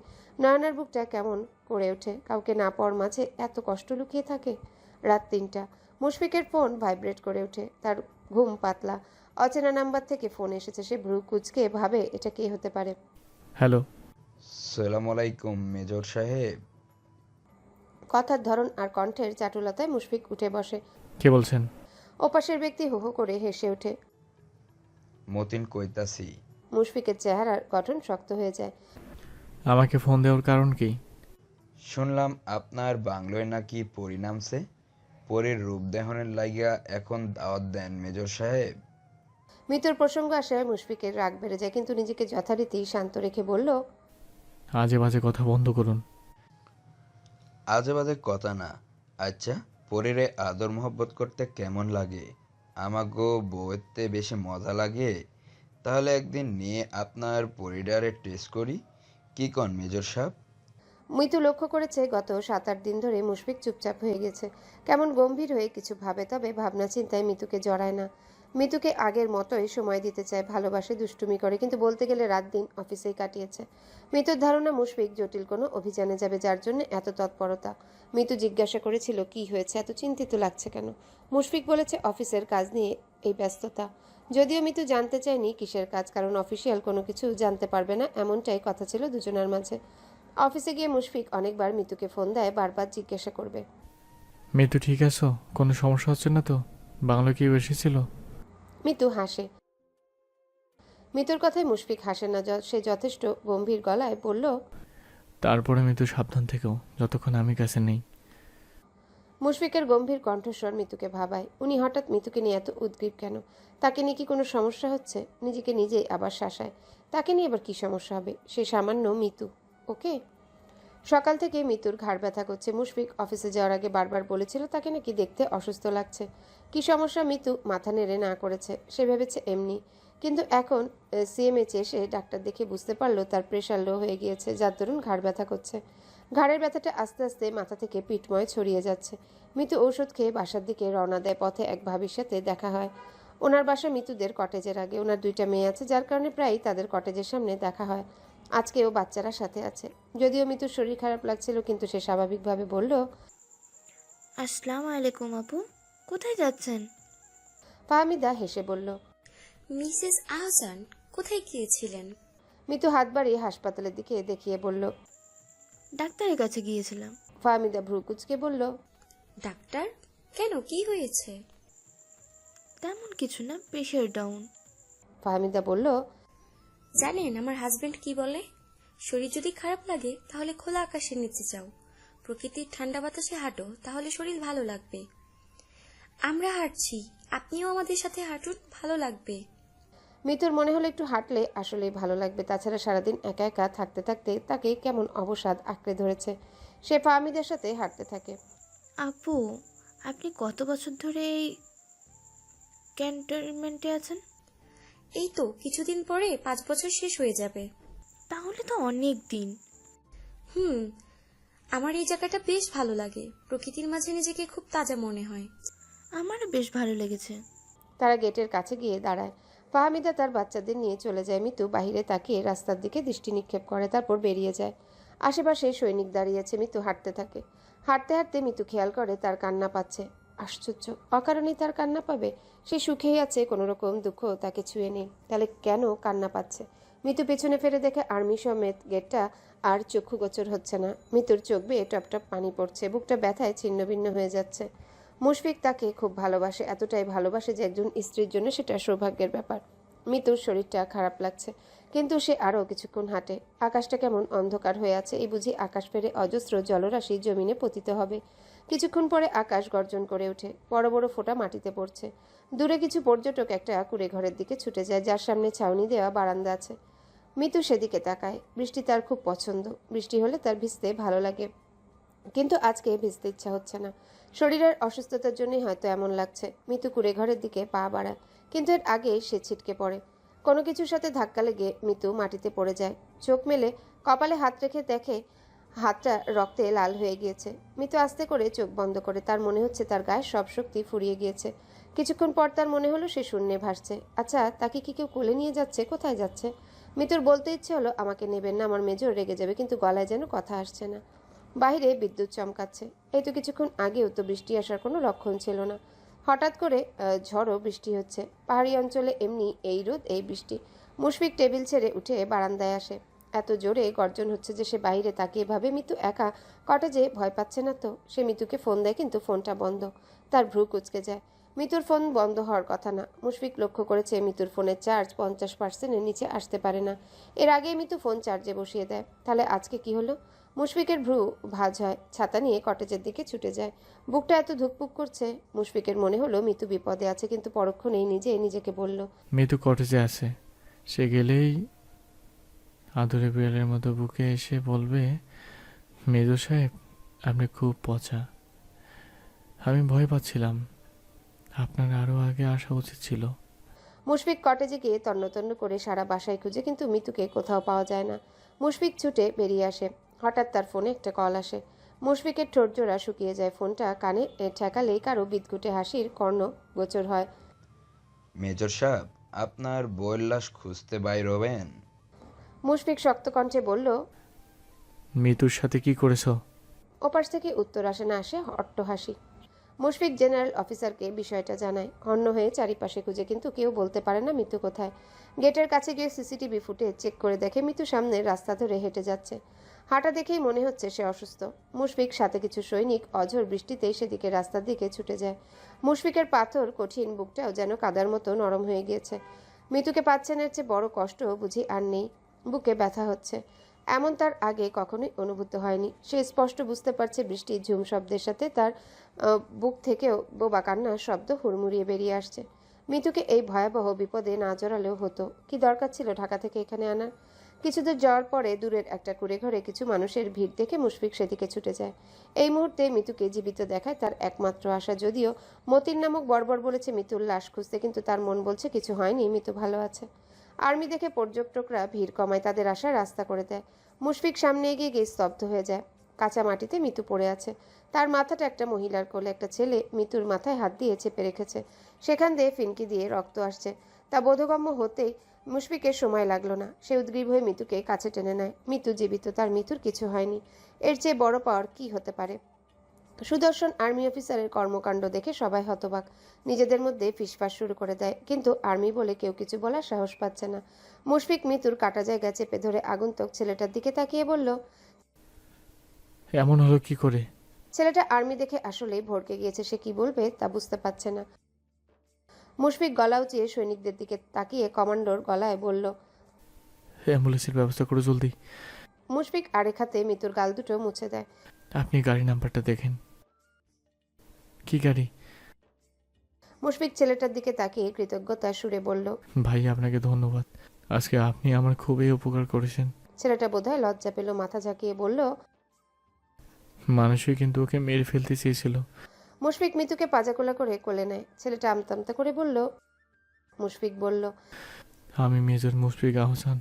নয়নার বুকটা কেমন করে ওঠে। কাউকে না পাওয়ার মাঝে এত কষ্ট লুকিয়ে থাকে। রাত 3টা। মুশফিকের ফোন ভাইব্রেট করে ওঠে। তার ঘুম পাতলা। অচেনা নাম্বার থেকে ফোন এসেছে। সে ভ্রু কুঁচকে ভাবে এটা কে হতে পারে। হ্যালো। সালাম আলাইকুম মেজর সাহেব। কথার ধরন আর কণ্ঠের চাটুলতায় মুশফিক উঠে বসে। কে বলছেন? ওপাশের ব্যক্তি হো হো করে হেসে ওঠে। মতিন কইতাছি। মুশফিকের চেহারার গঠন শক্ত হয়ে যায়। আমাকে ফোন দেওয়ার কারণ কি? শুনলাম আপনার বাংলোয় নাকি পরি নামছে। পরীর রূপ দেহনের লাইগা এখন দাওয়াত দেন মেজর সাহেব। মৃত্যুর প্রসঙ্গ আসায় মুশফিকের রাগ বেড়ে যায়, কিন্তু নিজেকে যথারীতি শান্ত রেখে বলল, আজে বাজে কথা বন্ধ করুন। আজে বাজে কথা না। আচ্ছা, পরীরে আদর মোহব্বত করতে কেমন লাগে? আমাগো বউয়েরতে বেশি মজা লাগে। তাহলে একদিন নিয়ে আপনার পরিডারে টেস্ট করি, কি কন মেজর সাহেব? মৃত্যু লক্ষ্য করেছে গত 7-8 দিন ধরে মুশফিক চুপচাপ হয়ে গেছে, কেমন গম্ভীর হয়ে কিছু ভাবে। তবে ভাবনা চিন্তায় মিতুকে জড়ায় না। মিতুকে আগের মতোই সময় দিতে চায়, ভালোবাসে, দুষ্টুমি করে, কিন্তু বলতে গেলে রাত দিন অফিসেই কাটিয়েছে। মিতুর ধারণা মুশফিক জটিল কোনো অভিযানে যাবে, যার জন্য এত তৎপরতা। মিতু জিজ্ঞাসা করেছিল কি হয়েছে, এত চিন্তিত লাগছে কেন। মুশফিক বলেছে অফিসের কাজ নিয়ে এই ব্যস্ততা। যদিও মিতু জানতে চায়নি কিসের কাজ, কারণ অফিসিয়াল কোনো কিছু জানতে পারবে না, এমনটাই কথা ছিল দুজনের মাঝে। অফিসে গিয়ে মুশফিক অনেকবার মিতুকে ফোন দেয়, বারবার জিজ্ঞাসা করবে, মেয়ে তো ঠিক আছো? কোনো সমস্যা হচ্ছে না তো? বাংলা কি এসেছিল? মিতু হাসে। মিতুর কথায় মুশফিক হাসে না, সে যথেষ্ট গম্ভীর গলায় বলল, তারপরে মেয়ে তো সাবধান থেকেও, যতক্ষণ আমি কাছে নেই। মুশফিকের গম্ভীর কণ্ঠস্বর মিতুকে ভাবায়। উনি হঠাৎ মিতুকে নিয়ে এত উদ্গ্রীব কেন? তাকে নিয়ে কি কোনো সমস্যা হচ্ছে? নিজেকে নিজেই আবার শাসায়। তাকে নিয়ে আবার কি সমস্যা হবে? সে সামান্য মিতু, ওকে? সকাল থেকে মিতুর ঘাড় ব্যথা করছে। মুশফিক অফিসে যাওয়ার আগে বারবার বলেছিল তাকে নাকি দেখতে অসুস্থ লাগছে। কি সমস্যা মিতু মাথা নেড়ে না করেছে। সে ভেবেছে এমনি, কিন্তু এখন সিএমএইচে এসে ডাক্তার দেখে বুঝতে পারলো তার প্রেশার লো হয়ে গিয়েছে, যার দরুন ঘাড় ব্যথা করছে। ঘাড়ের ব্যথাটা আস্তে আস্তে মাথা থেকে পিঠময় ছড়িয়ে যাচ্ছে। মিতু ঔষধ খেয়ে বাসার দিকে রওনা দেয়। পথে এক ভাবির সাথে দেখা হয়। ওনার বাসা মিতুদের কটেজের আগে। ওনার 2টা মেয়ে আছে, যার কারণে প্রায়ই তাদের কটেজের সামনে দেখা হয়। আজকেও বাচ্চারা সাথে আছে। যদিও মিতুর শরীর খারাপ লাগছিল, কিন্তু সে স্বাভাবিকভাবে বলল, আসসালামু আলাইকুম আপু, কোথায় যাচ্ছেন? ফাহমিদা হেসে বলল। মিসেস আহসান কোথায় গিয়েছিলেন? মিতু হাত বাড়িয়ে হাসপাতালের দিকে দেখিয়ে বলল। ডাক্তারের কাছে গিয়েছিলাম। ফাহমিদা ভ্রু কুঁচকে বলল, ডাক্তার? কেন, কি হয়েছে? তেমন কিছু না, প্রেশার ডাউন। ফাহমিদা বলল, জানেন আমার হাজবেন্ড কি বলে? শরীর যদি খারাপ লাগে তাহলে খোলা আকাশের নিচে যাও, প্রকৃতির ঠান্ডা বাতাসে হাঁটো, তাহলে শরীর ভালো লাগবে। আমরা হাঁটছি, আপনিও আমাদের সাথে হাঁটুন, ভালো লাগবে। মিতুর মনে হলো একটু হাঁটলে আসলেই ভালো লাগবে। তাছাড়া সারাদিন একা একা থাকতে থাকতে তাকে কেমন অবসাদ আঁকড়ে ধরেছে। সে ফাহমিদার সাথে হাঁটতে থাকে। আপু, আপনি কত বছর ধরে এই ক্যান্টনমেন্টে আছেন? এই তো কিছুদিন পরে 5 বছর শেষ হয়ে যাবে। তাহলে তো অনেক দিন। আমার এই জায়গাটা বেশ ভালো লাগে, প্রকৃতির মাঝে নিজেকে খুব তাজা মনে হয়। আমারও বেশ ভালো লেগেছে। তারা গেটের কাছে গিয়ে দাঁড়ায়। ফাহমিদা তার বাচ্চাদের নিয়ে চলে যায়। মিতু বাহিরে তাকিয়ে রাস্তার দিকে দৃষ্টি নিক্ষেপ করে, তারপর বেরিয়ে যায়। আশেপাশে সৈনিক দাঁড়িয়েছে। মিতু হাঁটতে থাকে। হাঁটতে হাঁটতে মিতু খেয়াল করে তার কান্না পাচ্ছে। আশ্চর্য, অকারণেই তার কান্না পাবে? সে সুখেই আছে, কোনো রকম দুঃখ তাকে ছুঁয়ে নেই। তাহলে কেন কান্না পাচ্ছে? মিতু পেছনে ফিরে দেখে আর্মি সমেত গেটটা আর চক্ষুগোচর হচ্ছে না। মিতুর চোখ বেয়ে টপ টপ পানি পড়ছে, বুকটা ব্যথায় ছিন্ন ভিন্ন হয়ে যাচ্ছে। মুশফিক তাকে খুব ভালোবাসে, এতটাই ভালোবাসে যে একজন স্ত্রীর জন্য সেটা সৌভাগ্যের ব্যাপার। মিতুর শরীরটা খারাপ লাগছে, কিন্তু সে আরও কিছুক্ষণ হাঁটে। আকাশটা কেমন অন্ধকার হয়ে আছে, এই বুঝি আকাশ ফেরে অজস্র জলরাশি জমিনে পতিত হবে। কিছুক্ষণ পরে আকাশ গর্জন করে ওঠে, বড় বড় ফোঁটা মাটিতে পড়ছে। দূরে কিছু পর্যটক একটা কুঁড়ে ঘরের দিকে ছুটে যায়, যার সামনে ছাউনি দেওয়া বারান্দা আছে। মিতু সেদিকে তাকায়। বৃষ্টি তার খুব পছন্দ। বৃষ্টি হলে তার ভিজতে ভালো লাগে, কিন্তু আজকে ভিজতে ইচ্ছা হচ্ছে না। শরীরের অসুস্থতার জন্যই হয়তো এমন লাগছে। মিতু কুঁড়ে ঘরের দিকে পা বাড়ায়, কিন্তু এর আগে সে ছিটকে পড়ে। কোনো কিছুর সাথে ধাক্কা লেগে মিতু মাটিতে পড়ে যায়। চোখ মেলে কপালে হাত রেখে দেখে হাতটা রক্তে লাল হয়ে গিয়েছে। মিতু আস্তে করে চোখ বন্ধ করে, তার মনে হচ্ছে তার গায়ে সব শক্তি ফুরিয়ে গিয়েছে। কিছুক্ষণ পর তার মনে হলো সে শূন্যে ভাসছে। আচ্ছা, তাকে কি কেউ কোলে নিয়ে যাচ্ছে? কোথায় যাচ্ছে? মিতুর বলতে ইচ্ছে হলো, আমাকে নেবেন না, আমার মেজর রেগে যাবে, কিন্তু গলায় যেন কথা আসছে না। বাইরে বিদ্যুৎ চমকাচ্ছে। এই তো কিছুক্ষণ আগেও তো বৃষ্টি আসার কোনো লক্ষণ ছিল না। হঠাৎ করে ঝড়ো বৃষ্টি হচ্ছে। পাহাড়ি অঞ্চলে এমনি এই রোদ এই বৃষ্টি। মুশফিক টেবিল ছেড়ে উঠে বারান্দায় আসে। এত জোরে গর্জন হচ্ছে যে সে বাইরে তাকিয়ে ভাবে মিতু একা কটেজে ভয় পাচ্ছে না তো। সে মিতুকে ফোন দেয়, কিন্তু ফোনটা বন্ধ। তার ভ্রু কুঁচকে যায়। মিতুর ফোন বন্ধ হওয়ার কথা না। মুশফিক লক্ষ্য করেছে মিতুর ফোনের চার্জ 50%-এর নিচে আসতে পারে না। এর আগে মিতু ফোন চার্জে বসিয়ে দেয়। তাহলে আজকে কি হলো? মুশফিকের ভ্রু ভাঁজ হয়। ছাতা নিয়ে কটেজের দিকে ছুটে যায়। বুকটা এত ধুকপুক করছে। মুশফিকের মনে হলো মিতু বিপদে আছে, কিন্তু পরক্ষণেই নিজেকে বলল, মেয়েতো কটেজে আছে, সে গেলেই আদুরে বিড়ালের মতো বুকে এসে বলবে, মেজর সাহেব আপনি খুব পচা। আমি ভয় পাচ্ছিলাম, আপনার আরও আগে আসা উচিত ছিল। মুশফিক কটেজে গিয়ে তন্ন করে সারা বাসায় খুঁজে, কিন্তু মিতুকে কোথাও পাওয়া যায় না। মুশফিক ছুটে বেরিয়ে আসে। হঠাৎ তার ফোনে একটা কল আসে। মুশফিকের ঠোঁটজোড়া শুকিয়ে যায়। ফোনটা কানে ঠেকালেই কারো বিদঘুটে হাসির কর্ণ গোচর হয়। মেজর সাহেব, আপনার বউয়ের লাশ খুঁজতে বাইর হবেন? মুশফিক শক্ত কণ্ঠে বলল। মিতুর সাথে কি করেছ? ওপাশ থেকে উত্তর আসে না, আসে অট্টহাসি। মুশফিক জেনারেল অফিসারকে বিষয়টা জানায়। হন্য হয়ে চারিপাশে খুঁজে, কিন্তু কেউ বলতে পারে না মিতু কোথায়। গেটের কাছে গিয়ে সিসিটিভি ফুটেজ চেক করে দেখে মিতু সামনের রাস্তা ধরে হেঁটে যাচ্ছে। হাঁটা দেখেই মনে হচ্ছে সে অসুস্থ। মুশফিক সাথে কিছু সৈনিক অঝোর বৃষ্টিতেই সেদিকে রাস্তার দিকে ছুটে যায়। মুশফিকের পাথর কঠিন বুকটাও যেন কাদার মতো নরম হয়ে গিয়েছে। মিতুকে পাচ্ছেন এর চেয়ে বড় কষ্ট বুঝি আর নেই। বুকে ব্যথা হচ্ছে, এমন তার আগে কখনোই অনুভূত হয়নি। সে স্পষ্ট বুঝতে পারছে বৃষ্টির ঝুম শব্দের সাথে তার বুক থেকেও বোবা কান্নার শব্দ হুড়মুড়িয়ে বেরিয়ে আসছে। মিতুকে এই ভয়াবহ বিপদে না জড়ালেও হতো। কি দরকার ছিল ঢাকা থেকে এখানে আনার? কিছুদূর যাওয়ার পরে দূরের একটা কুড়ে ঘরে কিছু মানুষের ভিড় দেখে মুশফিক সেদিকে ছুটে যায়। এই মুহূর্তে মিতুকে জীবিত দেখায় তার একমাত্র আশা। যদিও মতিন নামক বর্বর বলেছে মিতুর লাশ খুঁজতে, কিন্তু তার মন বলছে কিছু হয়নি, মিতু ভালো আছে। আর্মি দেখে পর্যটকরা ভিড় কমায়, তাদের আশার রাস্তা করে দেয়। মুশফিক সামনে এগিয়ে গিয়ে স্তব্ধ হয়ে যায়। কাঁচা মাটিতে মিতু পড়ে আছে। তার মাথাটা একটা মহিলার কোলে। একটা ছেলে মিতুর মাথায় হাত দিয়ে চেপে রেখেছে। সেখান দিয়ে ফিনকি দিয়ে রক্ত আসছে। তা বোধগম্য হতেই মুশফিকের সময় লাগলো না। সে উদ্গ্রীব হয়ে মিতুকে কাছে টেনে নেয়। মিতু জীবিত, তার মিতুর কিছু হয়নি। এর চেয়ে বড় পাওয়ার কি হতে পারে? সুদর্শন আর্মি অফিসারের কর্মকাণ্ড দেখে সবাই হতবাক। নিজেদের মধ্যে ফিসফাস শুরু করে দেয়, কিন্তু আর্মি বলে কেউ কিছু বলার সাহস পাচ্ছে না। মুশফিক মিতুর কাটা জায়গা চেপে ধরে আগন্তুক ছেলেটার দিকে তাকিয়ে বলল, এমন হলো কি করে? ছেলেটা আর্মি দেখে আসলেই ভড়কে গিয়েছে। সে কি বলবে তা বুঝতে পারছে না। মুশফিক গলা উঁচিয়ে সৈনিকদের দিকে তাকিয়ে কমান্ডোর গলায় বলল, অ্যাম্বুলেন্সের ব্যবস্থা করো জলদি। মুশফিক আরেক হাতে মিতুর গাল দুটো মুছে দেয়। আপনি গাড়ি নাম্বারটা দেখেন। কি গাড়ি? মুশফিক ছেলেটার দিকে তাকিয়ে কৃতজ্ঞতার সুরে বলল, ভাই আপনাকে ধন্যবাদ, আজকে আপনি আমার খুবই উপকার করেছেন। ছেলেটা বোধহয় লজ্জা পেল, মাথা ঝাঁকিয়ে বলল, মানুষই কিন্তু ওকে মেরে ফেলতে চেয়েছিল। মুশফিক মিতুকে পাজাকোলা করে কোলে নেয়। ছেলেটা আমতামতা করে বলল, মুশফিক বলল, আমি মেজর মুশফিক আহসান,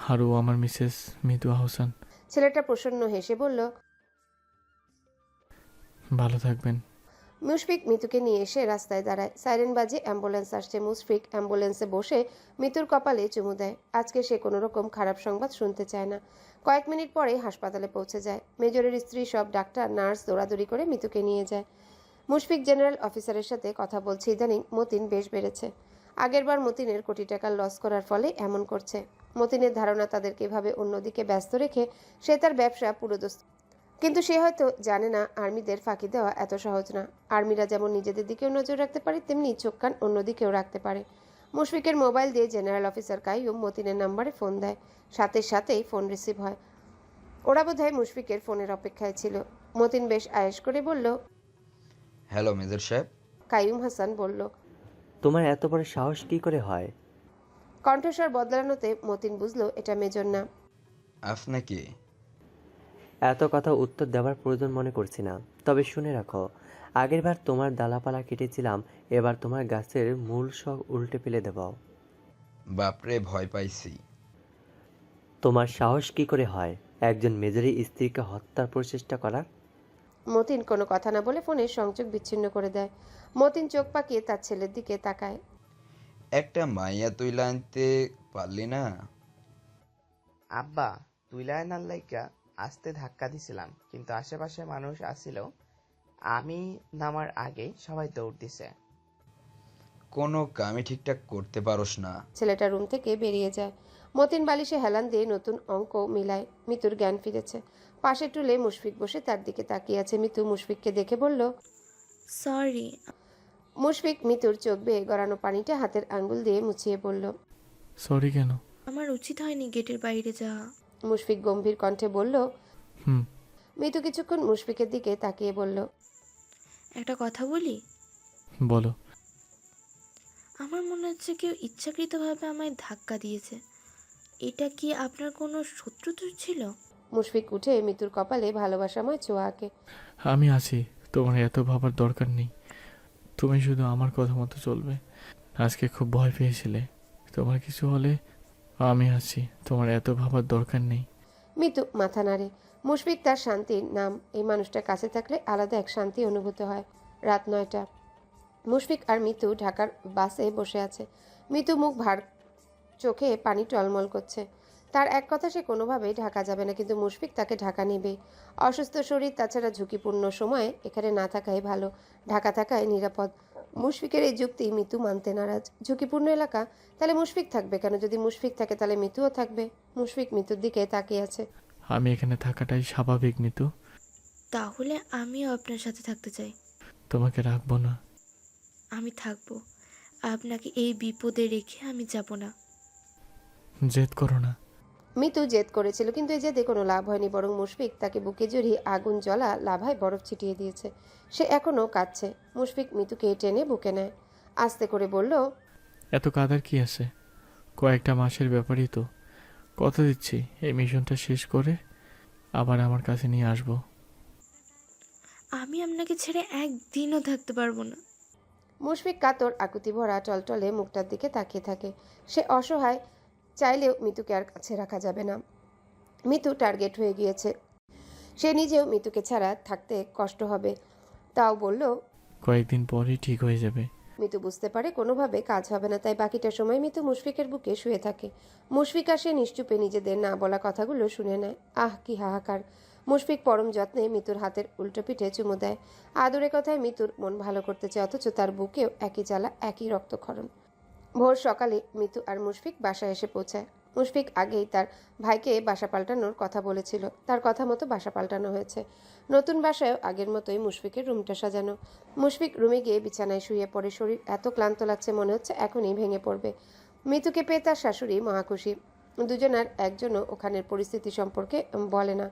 আর ও আমার মিসেস মিতু আহসান। ছেলেটা প্রসন্ন হেসে বলল, ভালো থাকবেন। মুশফিক মিতুকে নিয়ে এসে রাস্তায় দাঁড়ায়। সাইরেন বাজে, অ্যাম্বুলেন্স আসছে। মুশফিক অ্যাম্বুলেন্সে বসে মিতুর কপালে চুমু দেয়। আজকে সে কোনো রকম খারাপ সংবাদ শুনতে চায় না। কয়েক মিনিট পরে হাসপাতালে পৌঁছে যায়। মেজরের স্ত্রী, সব ডাক্তার নার্স দৌড়াদৌড়ি করে মিতুকে নিয়ে যায়। মুশফিক জেনারেল অফিসারের সাথে কথা বলছে। ইদানিং মতিন বেশ বেড়েছে। আগেরবার মতিনের কোটি টাকা লস করার ফলে এমন করছে। মতিনের ধারণা তাদেরকে এভাবে অন্যদিকে ব্যস্ত রেখে সে তার ব্যবসা পুরোদস্ত, কিন্তু সে হয়তো জানে না আর্মিদের ফাঁকি দেওয়া এত সহজ না। আর্মিরা যেমন নিজেদের দিকেও নজর রাখতে পারে, তেমনি চোখ কান অন্যদিকেও রাখতে পারে। মুশফিকের মোবাইল দিয়ে জেনারেল অফিসার কাইয়ুম মতিনের নাম্বারে ফোন দেয়। সাথে সাথেই ফোন রিসিভ হয়। ওরা বোধহয় মুশফিকের ফোনের অপেক্ষায় ছিল। মতিন বেশ আয়েশ করে বলল, হ্যালো মেজর সাহেব। কাইয়ুম হাসান বলল। তোমার এত বড় সাহস কি করে হয়? কণ্ঠস্বর বদলানোতে মতিন বুঝলো এটা মেজর না। আপনি কি? এত কথা উত্তর দেওয়ার প্রয়োজন মনে করছি না, তবে শুনে রাখো, আগেরবার তোমার ডালাপালা কেটেছিলাম, এবার তোমার গাছের মূল সব উল্টে ফেলে দেব। বাপরে, ভয় পাইছি। তোমার সাহস কি করে হয়? একজন মেজরের স্ত্রীকে হত্যার প্রচেষ্টা করার? মতিন কোনো কথা না বলে ফোনের সংযোগ বিচ্ছিন্ন করে দেয়। মতিন চোখ পাকিয়ে তার ছেলের দিকে তাকায়। একটা মাইয়া তুইলা আনতে পারলি না? আব্বা, তুইলা আনার লাইগা আস্তে ধাক্কা দিছিলাম, কিন্তু আশেপাশে মানুষ আসিল। আমি নামার আগে সবাই দৌড় দিছে। কোনো কামই ঠিকঠাক করতে পারোস না। ছেলেটা রুম থেকে বেরিয়ে যায়। মতিন বালিশে হেলান দিয়ে নতুন অঙ্ক মিলায়। মিতুর জ্ঞান ফিরেছে। পাশে টুলে মুশফিক বসে তার দিকে তাকিয়ে আছে। মিতু মুশফিককে দেখে বলল। সরি। মুশফিক মিতুর চোখ বেয়ে গড়ানো পানিটা হাতের আঙ্গুল দিয়ে মুছিয়ে বলল। সরি কেন? আমার উচিত হয়নি গেটের বাইরে যাওয়া। মুশফিক গম্ভীর কণ্ঠে বলল। হুম। মিতু কিছুক্ষণ মুশফিকের দিকে তাকিয়ে বলল। একটা কথা বলি? বলো। আমার মনে হচ্ছে কেউ ইচ্ছাকৃতভাবে আমায় ধাক্কা দিয়েছে। এটা কি আপনার কোনো শত্রু ছিল? মুশফিক উঠে মিতুর কপালে ভালোবাসাময় ছোঁয়া আঁকে। আমি আছি, তোমার এত ভাবার দরকার নেই। তুমি শুধু আমার কথা মতো চলবে। আজকে খুব ভয় পেয়েছিলে, তোমার কিছু হলে আমি আছি, তোমার এত ভাবার দরকার নেই। মিতু মাথা নাড়ে। মুশফিক তার শান্তির নাম। এই মানুষটার কাছে থাকলে আলাদা এক শান্তি অনুভূত হয়। রাত 9টা। মুশফিক আর মিতু ঢাকার বাসে বসে আছে। মিতু মুখ ভার, চোখে পানি টলমল করছে। তার এক কথা সে কোনোভাবেই ঢাকা যাবে না, কিন্তু মুশফিক তাকে ঢাকা নেবে। অসুস্থ শরীর, তাছাড়া ঝুঁকিপূর্ণ সময়ে এখানে না থাকাই ভালো, ঢাকা থাকাই নিরাপদ। মুশফিকের এই যুক্তি মিতু মানতে নারাজ। ঝুঁকিপূর্ণ এলাকা, তাহলে মুশফিক থাকবে কেন? যদি মুশফিক থাকে তাহলে মিতুও থাকবে। মুশফিক মিতুর দিকে তাকিয়ে আছে। আমি এখানে থাকাটাই স্বাভাবিক মিতু। তাহলে আমিও আপনার সাথে থাকতে চাই। তোমাকে রাখবো না। আমি থাকবো। আপনাকে এই বিপদে রেখে আমি যাব না। জেদ করো না। মিতু জেদ করেছিল, কিন্তু এই জেদে কোনো লাভ হয়নি, বরং মুশফিক তাকে বুকে জড়িয়ে আগুন জ্বলা লাভায় বরফ ছিটিয়ে দিয়েছে। সে এখনও কাঁদছে। মুশফিক মিতুকে টেনে বুকে নেয়, আস্তে করে বলল। এত কাদার কি আছে? কয়েকটা মাসের ব্যাপারই তো। কথা দিচ্ছি, এই মিশনটা শেষ করে আবার আমার কাছে নিয়ে আসবো। আমি আপনাকে ছেড়ে একদিনও থাকতে পারবো না। মুশফিক কাতর আকুতি ভরা টলটলে মুখটার দিকে তাকিয়ে থাকে। সে অসহায়, চাইলেও মিতুকে আর কাছে রাখা যাবে না। মিতু টার্গেট হয়ে গিয়েছে। সে নিজেও মিতুকে ছাড়া থাকতে কষ্ট হবে, তাও বলল। কয়েকদিন পরেই ঠিক হয়ে যাবে। মিতু বুঝতে পারে কোনোভাবে কাজ হবে না, তাই বাকিটা সময় মিতু মুশফিকের বুকে শুয়ে থাকে। মুশফিক আসে নিশ্চুপে নিজেদের না বলা কথাগুলো শুনে নেয়। আহ, কি হাহাকার! মুশফিক পরম যত্নে মিতুর হাতের উল্টো পিঠে চুমু দেয়। আদরে কথায় মিতুর মন ভালো করতে চায়, অথচ তার বুকেও একই জ্বালা, একই রক্তক্ষরণ। ভোর সকালে মিতু আর মুশফিক বাসায় এসে পৌঁছায়। মুশফিক আগেই তার ভাইকে বাসা পাল্টানোর কথা বলেছিল। তার কথা মতো বাসা পাল্টানো হয়েছে। নতুন বাসায়ও আগের মতোই মুশফিকের রুমটা সাজানো। মুশফিক রুমে গিয়ে বিছানায় শুয়ে পড়ে। শরীর এত ক্লান্ত লাগছে, মনে হচ্ছে এখনই ভেঙে পড়বে। মিতুকে পেয়ে তার শাশুড়ি মহাখুশি। দুজনার একজনও ওখানের পরিস্থিতি সম্পর্কে বলে না।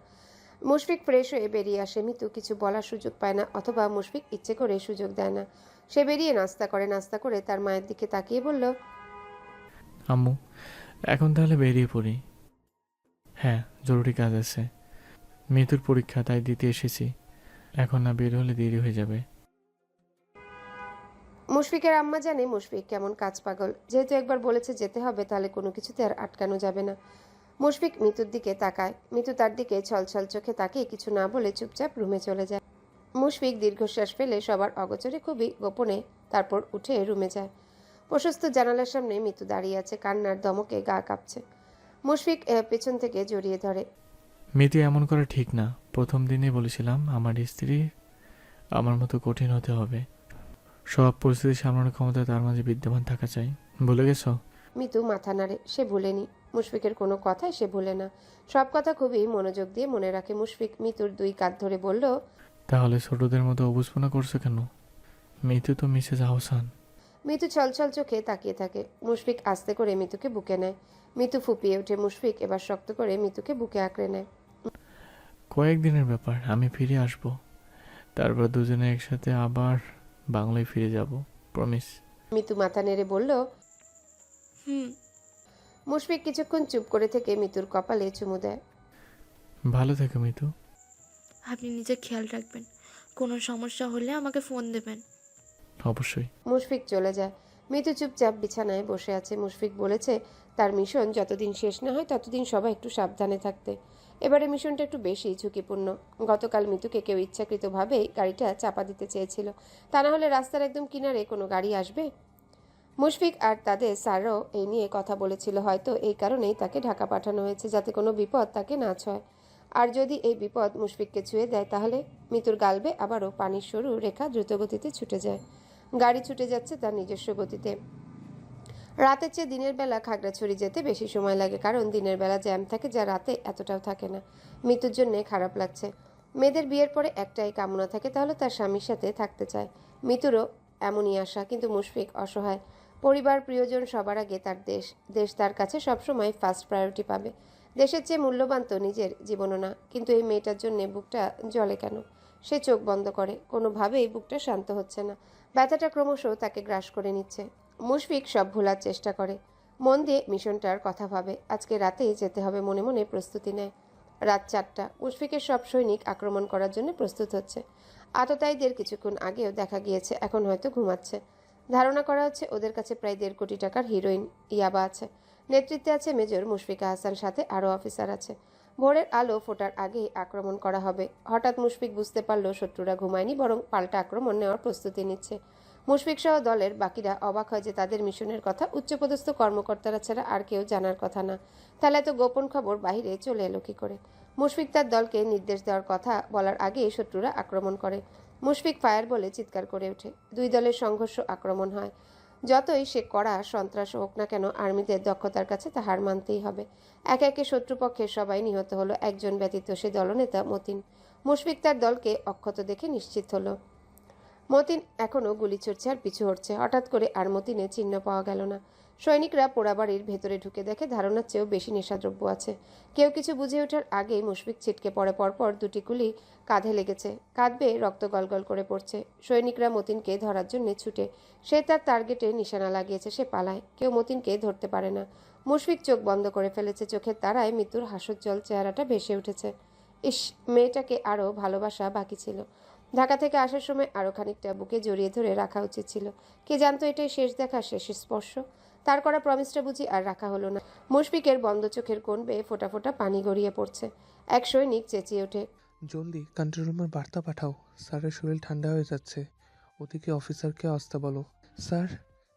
মুশফিক ফ্রেশ হয়ে বেরিয়ে আসে। মিতু কিছু বলার সুযোগ পায় না, অথবা মুশফিক ইচ্ছে করে সুযোগ দেয় না। সে বেরিয়ে নাস্তা করে। নাস্তা করে তার মায়ের দিকে তাকিয়ে বলল। আম্মু, এখন তাহলে বেরিয়ে পড়ি। হ্যাঁ, জরুরি কাজ আছে। মিতুর পরীক্ষা, তাই দিতে এসেছি। এখন না বের হলে দেরি হয়ে যাবে। মুশফিকের আম্মা জানে মুশফিক কেমন কাজ পাগল। যেহেতু একবার বলেছে যেতে হবে, তাহলে কোনো কিছুতে আর আটকানো যাবে না। মুশফিক মিতুর দিকে তাকায়। মিতু তার দিকে ছলছল চোখে তাকিয়ে কিছু না বলে চুপচাপ রুমে চলে যায়। মুশফিক দীর্ঘশ্বাস ফেলে সবার অগোচরে খুবই গোপনে তারপর উঠে রুমে যায়। প্রশস্ত জানালার সামনে মিতু দাঁড়িয়ে আছে, কান্নার দমকে গা কাঁপছে। মুশফিক পেছন থেকে জড়িয়ে ধরে। মিতু, এমন করা ঠিক না। প্রথম দিনে বলেছিলাম আমার স্ত্রী আমার মতো কঠিন হতে হবে। সব পরিস্থিতি সামলানোর ক্ষমতা তার মাঝে বিদ্যমান থাকা চাই। ভুলে গেছো? মিতু মাথা নাড়ে। সে ভুলেনি। মুশফিকের কোনো কথাই সে ভুলে না। সব কথা খুবই মনোযোগ দিয়ে মনে রাখে। মুশফিক মিতুর দুই কাঁধ ধরে বলল। তাহলে ছোটদের মতো অবুঝপনা করছো কেন? মিতু তো মিসেস আহসান। মিতু ছলছল চোখে তাকিয়ে থাকে। মুশফিক আস্তে করে মিতুকে বুকে নেয়। মিতু ফুপিয়ে ওঠে। মুশফিক এবার শক্ত করে মিতুকে বুকে আঁকড়ে নেয়। কয়েকদিনের ব্যাপার, আমি ফিরে আসব। তারপর দুজনে একসাথে আবার বাংলায় ফিরে যাব, প্রমিস। মিতু মাথা নেড়ে বলল। হুম। মুশফিক কিছুক্ষণ চুপ করে থেকে মিতুর কপালে চুমু দেয়। ভালো থেকো মিতু। আপনি নিজের খেয়াল রাখবেন। কোনো সমস্যা হলে আমাকে ফোন দেবেন। অবশ্যই। মুশফিক চলে যায়। মিতু চুপচাপ বিছানায় বসে আছে। মুশফিক বলেছে তার মিশন যতদিন শেষ না হয় ততদিন সবাই একটু সাবধানে থাকতে। এবারে মিশনটা একটু বেশি ঝুঁকিপূর্ণ। গতকাল মিতুকে কেউ ইচ্ছাকৃতভাবেই গাড়িটা চাপা দিতে চেয়েছিল, তা না হলে রাস্তার একদম কিনারে কোনো গাড়ি আসবে। মুশফিক আর তাদের স্যারও এই নিয়ে কথা বলেছিল, হয়তো এই কারণেই তাকে ঢাকা পাঠানো হয়েছে, যাতে কোনো বিপদ তাকে না ছয়। আর যদি এই বিপদ মুশফিককে ছুঁয়ে দেয় তাহলে মিতুর গালবে আবারও পানির সরু রেখা দ্রুতগতিতে ছুটে যায়। গাড়ি ছুটে যাচ্ছে তার নিজস্ব গতিতে। রাতের চেয়ে দিনের বেলা খাগড়াছড়ি যেতে বেশি সময় লাগে, কারণ দিনের বেলা জ্যাম থাকে, যা রাতে এতটাও থাকে না। মিতুর জন্যে খারাপ লাগছে। মেয়েদের বিয়ের পরে একটাই কামনা থাকে, তাহলে তার স্বামীর সাথে থাকতে চায়। মিতুরও এমনই আশা, কিন্তু মুশফিক অসহায়। পরিবার, প্রিয়জন সবার আগে তার দেশ। দেশ তার কাছে সবসময় ফার্স্ট প্রায়োরিটি পাবে। দেশের চেয়ে মূল্যবান তো নিজের জীবনও না। কিন্তু এই মেয়েটার জন্য বুকটা জ্বলে কেন? সে চোখ বন্ধ করে। কোনোভাবেই বুকটা শান্ত হচ্ছে না। ব্যথাটা ক্রমশ তাকে গ্রাস করে নিচ্ছে। মুশফিক সব ভোলার চেষ্টা করে। মন দিয়ে মিশনটার কথা ভাবে। আজকে রাতেই যেতে হবে, মনে মনে প্রস্তুতি নেয়। রাত 4টা। মুশফিকের সব সৈনিক আক্রমণ করার জন্য প্রস্তুত হচ্ছে। আততায়ীদের কিছুক্ষণ আগেও দেখা গিয়েছে, এখন হয়তো ঘুমাচ্ছে। ধারণা করা হচ্ছে ওদের কাছে প্রায় 1.5 কোটি টাকার হিরোইন ইয়াবা আছে। নেতৃত্বে আছে মেজর মুশফিকা হাসান, সাথে আরও অফিসার আছে। ভোরের আলো ফোটার আগেই আক্রমণ করা হবে। হঠাৎ মুশফিক বুঝতে পারল শত্রুরা ঘুমায়নি, বরং পাল্টা আক্রমণ নেওয়ার প্রস্তুতি নিচ্ছে। মুশফিক সহ দলের বাকিরা অবাক হয় যে তাদের মিশনের কথা উচ্চপদস্থ কর্মকর্তারা ছাড়া আর কেউ জানার কথা না। তাহলে এত গোপন খবর বাহিরে চলে এলো কি করে? মুশফিক তার দলকে নির্দেশ দেওয়ার কথা বলার আগেই শত্রুরা আক্রমণ করে। মুশফিক ফায়ার বলে চিৎকার করে ওঠে। দুই দলের সংঘর্ষ, আক্রমণ হয়। যতই সে কড়া সন্ত্রাস হোক না কেন, আর্মিদের দক্ষতার কাছে তা হার মানতেই হবে। একে একে শত্রুপক্ষের সবাই নিহত হলো, একজন ব্যতীত, সে দলনেতা মতিন। মুশফিক তার দলকে অক্ষত দেখে নিশ্চিত হলো মতিন এখনও গুলি ছুড়ছে আর পিছু হটছে। হঠাৎ করে আর মতিনের চিহ্ন পাওয়া গেল না। সৈনিকরা পোড়াবাড়ির ভেতরে ঢুকে দেখে ধারণার চেয়েও বেশি নেশাদ্রব্য আছে। কেউ কিছু বুঝে ওঠার আগেই মুশফিক ছিটকে পড়ে। পরপর 2টি গুলি কাঁধে লেগেছে, কাঁধ বেয়ে রক্ত গলগল করে পড়ছে। সৈনিকরা মতিনকে ধরার জন্য ছুটে। সে তার টার্গেটে নিশানা লাগিয়েছে, সে পালায়। কেউ মতিনকে ধরতে পারে না। মুশফিক চোখ বন্ধ করে ফেলেছে। চোখের তারায় মৃত্যুর হাস্যোজ্জ্বল চেহারাটা ভেসে উঠেছে। ইস, মেয়েটাকে আরও ভালোবাসা বাকি ছিল। ঢাকা থেকে আসার সময় আরও খানিকটা বুকে জড়িয়ে ধরে রাখা উচিত ছিল। কে জানতো এটাই শেষ দেখা, শেষ স্পর্শ। তার করা প্রমিসটা বুঝি আর রাখা হলো না। মুশফিকের বন্ধ চোখের কোণ বেয়ে ফোঁটা ফোঁটা পানি গড়িয়ে পড়ছে। এক সৈনিক চেঁচিয়ে ওঠে, জলদি কন্ট্রোল রুমে বার্তা পাঠাও, স্যারের শরীর ঠান্ডা হয়ে যাচ্ছে। ওদিকে অফিসারকে আসতে বলো। স্যার,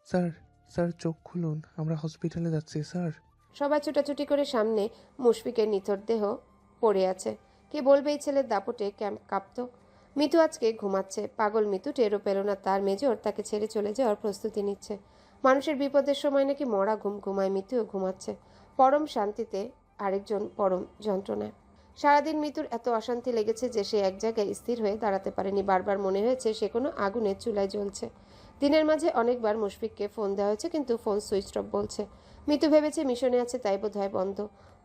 স্যার, স্যার চোখ খুলুন, আমরা হসপিটালে যাচ্ছি স্যার। সবাই ছুটাছুটি করে সামনে মুশফিকের নিথর দেহ পড়ে আছে। কে বলবে এই ছেলের দাপটে ক্যাম্প কাঁপত। মিতু আজকে ঘুমাচ্ছে। পাগল মিতু টেরও পেল না তার মেজর তাকে ছেড়ে চলে যাওয়ার প্রস্তুতি নিচ্ছে। মানুষের বিপদের সময় নাকি মরা ঘুম ঘুমায়, মিতুও ঘুমাচ্ছে পরম শান্তিতে, আরেকজন পরম যন্ত্রণায়। সারাদিন মিতুর এত অশান্তি লেগেছে যে সে এক জায়গায় স্থির হয়ে দাঁড়াতে পারেনি। বারবার মনে হয়েছে সে কোনো আগুনের চুলায় জ্বলছে। দিনের মাঝে অনেকবার মুশফিককে ফোন দেওয়া হয়েছে, কিন্তু ফোন সুইচ অফ বলছে। মিতু ভেবেছে মিশনে আছে, তাই বোধহয় বন্ধ।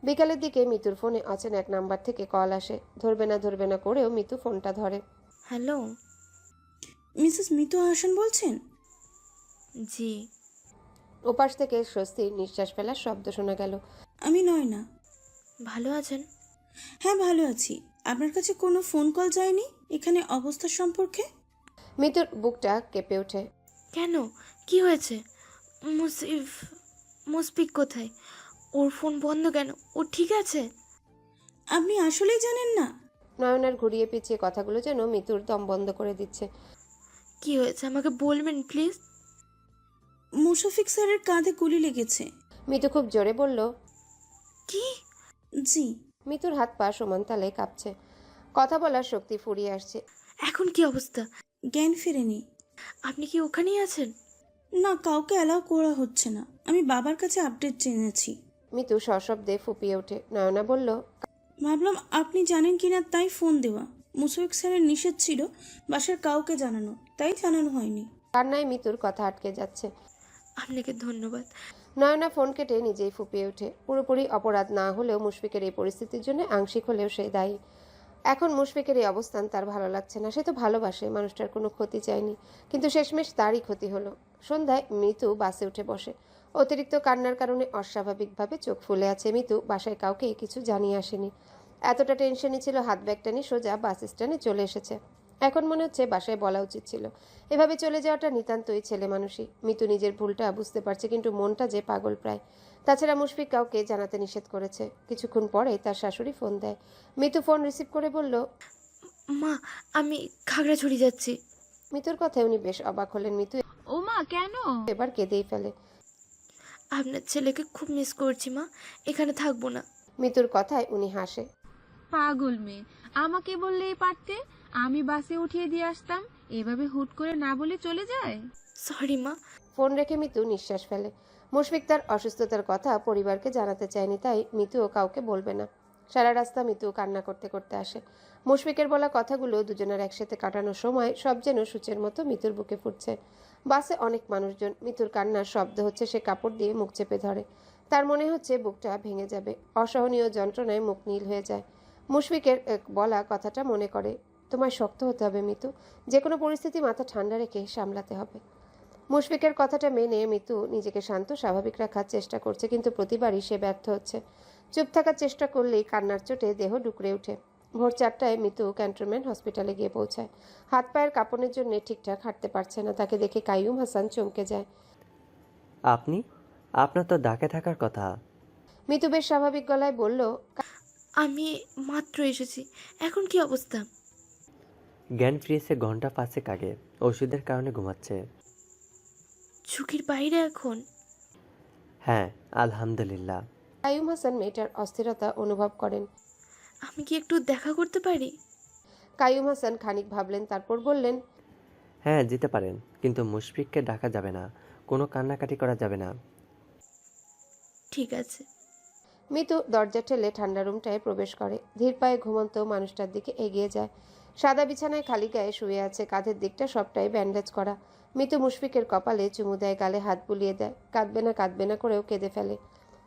বিকালের দিকে মিতুর ফোনে অচেনা এক নাম্বার থেকে কল আসে। ধরবে না করেও মিতু ফোনটা ধরে। হ্যালো। মিসেস মিতু হাসান বলছেন? জি। ওপাশ থেকে স্বস্তির নিঃশ্বাস ফেলার শব্দ শোনা গেল। আমি নয়না। ভালো আছেন? হ্যাঁ, ভালো আছি। আপনার কাছে কোনো ফোন কল যায়নি এখানে অবস্থা সম্পর্কে? মিতুর বুকটা কেঁপে ওঠে। কেন, কি হয়েছে? মুশফিক কোথায়? ওর ফোন বন্ধ কেন? ও ঠিক আছে? আপনি আসলেই জানেন না? নয়নার ঘুরিয়ে পিছিয়ে কথাগুলো যেন মিতুর দম বন্ধ করে দিচ্ছে। কি হয়েছে আমাকে বলবেন প্লিজ? মুশফিক স্যারের কাঁধে গুলি লেগেছে। মিতু খুব জোরে বলল। কি? জি। মিতুর হাত পা সমান তালে কাঁপছে। কথা বলার শক্তি ফুরিয়ে আসছে। এখন কি অবস্থা? জ্ঞান ফেরেনি। আপনি কি ওখানেই আছেন? না, কাউকে অ্যালাউ করা হচ্ছে না। আমি বাবার কাছে আপডেট জেনেছি। মিতু সশব্দে ফুপিয়ে ওঠে। নয়না বলল, ভাবলাম আপনি জানেন কিনা তাই ফোন দেওয়া। মুশফিক স্যারের নিষেধ ছিল বাসার কাউকে জানানো, তাই জানানো হয়নি। কান্নায় মিতুর কথা আটকে যাচ্ছে। আপনাকে ধন্যবাদ। নয়না ফোন কেটে নিজেই ফুপিয়ে ওঠে। পুরোপুরি অপরাধ না হলেও মুশফিকের এই পরিস্থিতির জন্য আংশিক হলেও সে দায়ী। এখন মুশফিকের এই অবস্থান তার ভালো লাগছে না। সে তো ভালোবাসে, মানুষটার কোনো ক্ষতি চায়নি, কিন্তু শেষমেশ তারই ক্ষতি হলো। সন্ধ্যায় মিতু বাসে উঠে বসে। অতিরিক্ত কান্নার কারণে অস্বাভাবিকভাবে চোখ ফুলে আছে। মিতু বাসায় কাউকে কিছু জানিয়ে আসেনি। এতটা টেনশনই ছিল, হাত ব্যাগটা নিয়ে সোজা বাস স্ট্যান্ডে চলে এসেছে। এখন মনে হচ্ছে বাসায় বলা উচিত ছিল। এভাবে চলে যাওয়াটা নিতান্তই ছেলে মানুষই। মিতু নিজের ভুলটা বুঝতে পারছে, কিন্তু মনটা যে পাগল প্রায়। তাছাড়া মুশফিক কাউকে জানাতে নিষেধ করেছে। কিছুক্ষণ পরে তার শাশুড়ি ফোন দেয়। মিতু ফোন রিসিভ করে বলল, মা, আমি খাগড়াছড়ি যাচ্ছি। মিতুর কথায় উনি বেশ অবাক হলেন। মিতু ও মা, কেন? এবার কেঁদেই ফেলে। আপনার ছেলেকে খুব মিস করছি মা, এখানে থাকবো না। মিতুর কথায় উনি হাসে। পাগল মেয়ে, আমাকে বললেই পারতে, আমি বাসে উঠিয়ে দিয়ে আসতাম। এভাবে হুট করে না বলে চলে যায়? সরি মা। ফোন রেখে মিতু নিঃশ্বাস ফেলে। মুশফিক তার অসুস্থতার কথা পরিবারকে জানাতে চায়নি, তাই মিতুও কাউকে বলবে না। সারা রাস্তা মিতু কান্না করতে করতে আসে। মুশফিকের বলা কথাগুলো দুজনের একসাথে কাটানোর সময় সব যেন সূচের মতো মিতুর বুকে ফুটছে। বাসে অনেক মানুষজন। মিতুর কান্নার শব্দ হচ্ছে। সে কাপড় দিয়ে মুখ চেপে ধরে। তার মনে হচ্ছে বুকটা ভেঙে যাবে। অসহনীয় যন্ত্রণায় মুখ নীল হয়ে যায়। মুশফিকের বলা কথাটা মনে করে। তোমায় শক্ত হতে হবে মিতু, যে কোনো পরিস্থিতি মাথা ঠান্ডা রেখে সামলাতে হবে। মুশফিকের কথাটা মেনে মিতু নিজেকে শান্ত স্বাভাবিক রাখার চেষ্টা করছে, কিন্তু প্রতিবারই সে ব্যর্থ হচ্ছে। চুপ থাকার চেষ্টা করলেই কান্নার চোটে দেহ ডুকরে ওঠে। ভোর 4টায় মিতু ক্যান্টনমেন্ট হসপিটালে গিয়ে পৌঁছায়। হাত পায়ের কাঁপনের জন্য ঠিকঠাক হাঁটতে পারছে না। তাকে দেখে কাইয়ুম হাসান চমকে যায়। আপনি? আপনার তো ডাকে থাকার কথা। মিতু বেশ স্বাভাবিক গলায় বলল, আমি মাত্র এসেছি। এখন কি অবস্থা? জ্ঞান ফিরেছে ঘন্টা 5 আগে। ওষুধের কারণে ঘুমাচ্ছে। ঝুঁকির বাইরে এখন? হ্যাঁ, আলহামদুলিল্লাহ। কাইয়ুম হাসান মেয়েটার অস্থিরতা অনুভব করেন। আমি কি একটু দেখা করতে পারি? কাইয়ুম হাসান খানিক ভাবলেন, তারপর বললেন, হ্যাঁ, যেতে পারেন, কিন্তু মুশফিককে ডাকা যাবে না, কোনো কান্নাকাটি করা যাবে না। ঠিক আছে। মিতু দরজা ঠেলে ঠান্ডা রুমটায় প্রবেশ করে। ধীর পায়ে ঘুমন্ত মানুষটার দিকে এগিয়ে যায়। সাদা বিছানায় খালি গায়ে শুয়ে আছে। কাঁধের দিকটা সবটাই ব্যান্ডেজ করা। মিতু মুশফিকের কপালে চুমু দেয়, গালে হাত বুলিয়ে দেয়। কাঁদবে না করেও কেঁদে ফেলে।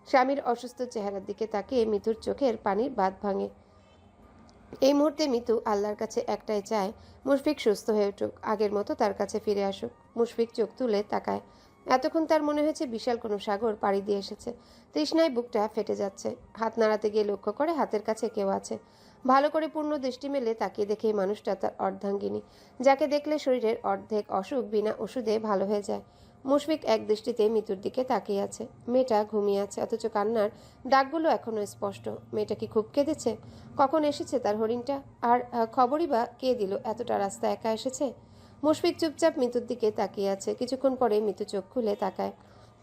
স্বামীর অসুস্থ চেহারার দিকে তাকিয়ে মিতুর চোখের পানির বাঁধ ভাঙে। এই মুহূর্তে মিতু আল্লাহর কাছে একটাই চায়, মুশফিক সুস্থ হয়ে উঠুক, আগের মতো তার কাছে ফিরে আসুক। মুশফিক চোখ তুলে তাকায়। এতক্ষণ তার মনে হয়েছে বিশাল কোনো সাগর পাড়ি দিয়ে এসেছে। তৃষ্ণায় বুকটা ফেটে যাচ্ছে। হাত নাড়াতে গিয়ে লক্ষ্য করে হাতের কাছে কেউ আছে। ভালো করে পূর্ণ দৃষ্টি মেলে তাকিয়ে দেখে এই মানুষটা তার অর্ধাঙ্গিনী, যাকে দেখলে শরীরের অর্ধেক অসুখ বিনা ওষুধে ভালো হয়ে যায়। মুশফিক এক দৃষ্টিতে মিতুর দিকে তাকিয়ে আছে। মেয়েটা ঘুমিয়ে আছে, অথচ কান্নার দাগগুলো এখনো স্পষ্ট। মেয়েটা কি খুব কেঁদেছে? কখন এসেছে তার হরিণটা? আর খবরই বা কে দিল এতটা রাস্তা একা এসেছে? মুশফিক চুপচাপ মিতুর দিকে তাকিয়ে আছে। কিছুক্ষণ পরে মিতু চোখ খুলে তাকায়।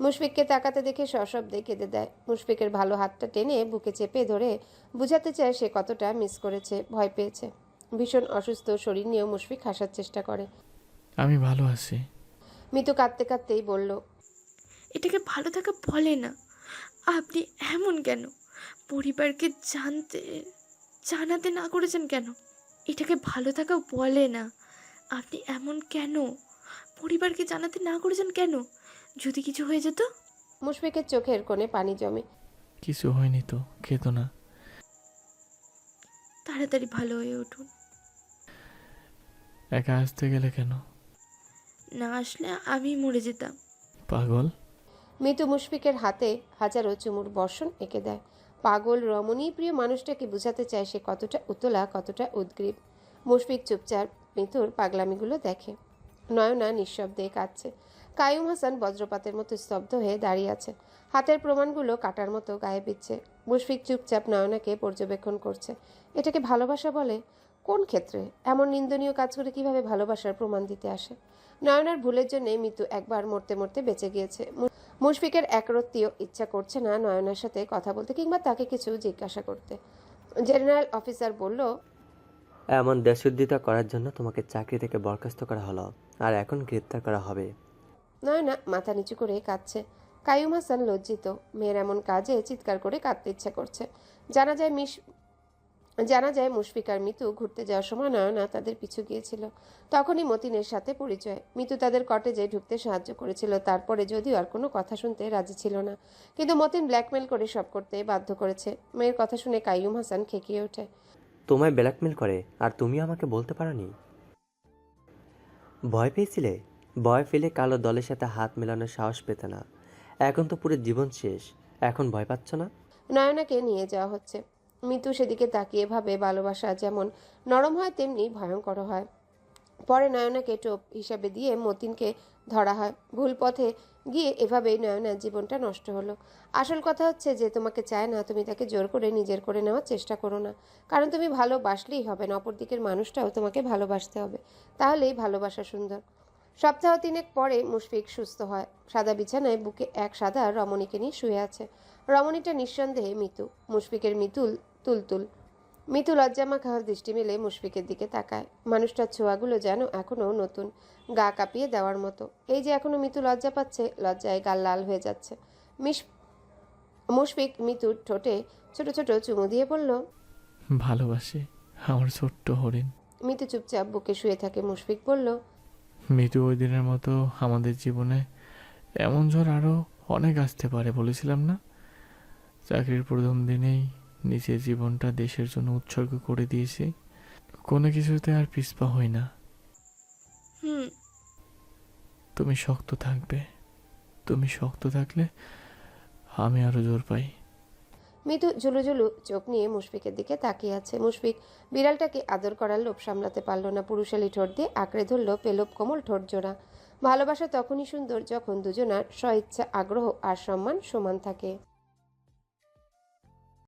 মুশফিককে তাকাতে দেখে সশব্দে কেঁদে দেয়। মুশফিকের ভালো হাতটা টেনে বুকে চেপে ধরে বুঝাতে চায় সে কতটা মিস করেছে, ভয় পেয়েছে। ভীষণ অসুস্থ শরীর নিয়েও মুশফিক হাসার চেষ্টা করে। আমি ভালো আছি। মিতু কাঁদতে কাঁদতেই বলল, এটাকে ভালো থাকা বলে না। আপনি এমন কেন? পরিবারকে জানাতে না করেছেন কেন? এটাকে ভালো থাকা বলে না। আপনি এমন কেন? পরিবারকে জানাতে না করেছেন কেন? যদি কিছু হয়ে যেত? মুশফিকের চোখের কোণে পানি জমে। কিছু হয়নি তো, খেতো না। তাড়াতাড়ি ভালো হয়ে উঠুন। একা আসতে গেলে কেন? না আসলে আমি মরে যেতাম। পাগল। মিতু মুশফিকের হাতে হাজারো চুমুর বর্ষণ এঁকে দেয়। পাগল রমণী প্রিয় মানুষটাকে বুঝাতে চায় সে কতটা উতলা, কতটা উদ্গ্রীব। মুশফিক চুপচাপ মিতুর পাগলামিগুলো দেখে। নয়না নিঃশব্দে কাঁদছে। কাইয়ুম হাসান বজ্রপাতের মতো স্তব্ধ হয়ে দাঁড়িয়ে আছে। হাতের প্রমাণগুলো কাটার মতো গায়ে বিচ্ছে। মুশফিক চুপচাপ নয়নাকে পর্যবেক্ষণ করছে। এটাকে ভালোবাসা বলে? কোন ক্ষেত্রে? এমন নিন্দনীয় কাজ করে কিভাবে ভালোবাসার প্রমাণ দিতে আসে? নয়নার ভুলের জন্য মিতু একবার মরতে মরতে বেঁচে গিয়েছে। মুশফিকের একরত্তিও ইচ্ছা করছে না নয়নার সাথে কথা বলতে কিংবা তাকে কিছু জিজ্ঞাসা করতে। জেনারেল অফিসার বলল, এমন দেশোদ্ধিতা করার জন্য তোমাকে চাকরি থেকে বরখাস্ত করা হলো, আর এখন গ্রেপ্তার করা হবে। নয়না মাথা নিচু করে কাঁদছে। কাইয়ুম হাসান লজ্জিত। মেয়ের এমন কাজে চিৎকার করে কাঁদতে ইচ্ছা করছে। জানা যায় মুশফিক আর মিতু ঘুরতে যাওয়ার সময় নয়না তাদের পিছু গিয়েছিল। তখনই মতিনের সাথে পরিচয়। মিতু তাদের কটেজে ঢুকতে সাহায্য করেছিল। তারপরে যদিও আর কোনো কথা শুনতে রাজি ছিল না, কিন্তু মতিন ব্ল্যাকমেল করে সব করতে বাধ্য করেছে। মেয়ের কথা শুনে কাইয়ুম হাসান খেকিয়ে ওঠে। তোমায় ব্ল্যাকমেল করে আর তুমি আমাকে বলতে পারোনি? ভয় পেয়েছিলে? ভয় পেলে কালো দলের সাথে হাত মেলানোর সাহস পেতে না। এখন তো পুরো জীবন শেষ, এখন ভয় পাচ্ছ না? নয়নাকে নিয়ে যাওয়া হচ্ছে। মিতু সেদিকে তাকিয়ে ভাবে ভালোবাসা যেমন নরম হয় তেমনি ভয়ঙ্কর হয়। পরে নয়নাকে টোপ হিসাবে দিয়ে মতিনকে ধরা হয়। ভুল পথে গিয়ে এভাবেই নয়নার জীবনটা নষ্ট হলো। আসল কথা হচ্ছে যে তোমাকে চায় না, তুমি তাকে জোর করে নিজের করে নেওয়ার চেষ্টা করো না। কারণ তুমি ভালোবাসলেই হবে না, অপরদিকের মানুষটাও তোমাকে ভালোবাসতে হবে, তাহলেই ভালোবাসা সুন্দর। সপ্তাহ 3 পরে মুশফিক সুস্থ হয়। সাদা বিছানায় বুকে এক সাদা রমণীকে নিয়ে শুয়ে আছে। রমণীটা নিঃসন্দেহে মিতু, মুশফিকের তুলতুল। মিতু লজ্জামাখা দৃষ্টি মেলে মুশফিকের দিকে তাকায়। মানুষটার ছোঁয়াগুলো যেন এখনও নতুন, গা কাঁপিয়ে দেওয়ার মতো। এই যে এখনও মিতু লজ্জা পাচ্ছে, লজ্জায় গাল লাল হয়ে যাচ্ছে। মুশফিক মিতুর ঠোঁটে ছোট ছোট চুমু দিয়ে বলল, ভালোবাসি আমার ছোট্ট হরিণ। মিতু চুপচাপ বুকে শুয়ে থাকে। মুশফিক বলল, মৃত্যু ওই দিনের মতো আমাদের জীবনে এমন ঝড় আরও অনেক আসতে পারে বলেছিলাম না? চাকরির প্রথম দিনেই নিজের জীবনটা দেশের জন্য উৎসর্গ করে দিয়েছি। কোনো কিছুতে আর পিছপা হই না। হুম। তুমি শক্ত থাকবে, তুমি শক্ত থাকলে আমি আরো জোর পাই। মিতু ঝুলুঝুলু চোখ নিয়ে মুশফিকের দিকে তাকিয়ে আছে। মুশফিক বিড়ালটাকে আদর করার লোভ সামলাতে পারল না। পুরুষালী ঠোঁট দিয়ে আঁকড়ে ধরল পেলব কোমল ঠোঁট জোড়া। ভালোবাসা তখনই সুন্দর যখন দুজনার স্বইচ্ছা, আগ্রহ আর সম্মান সমান থাকে।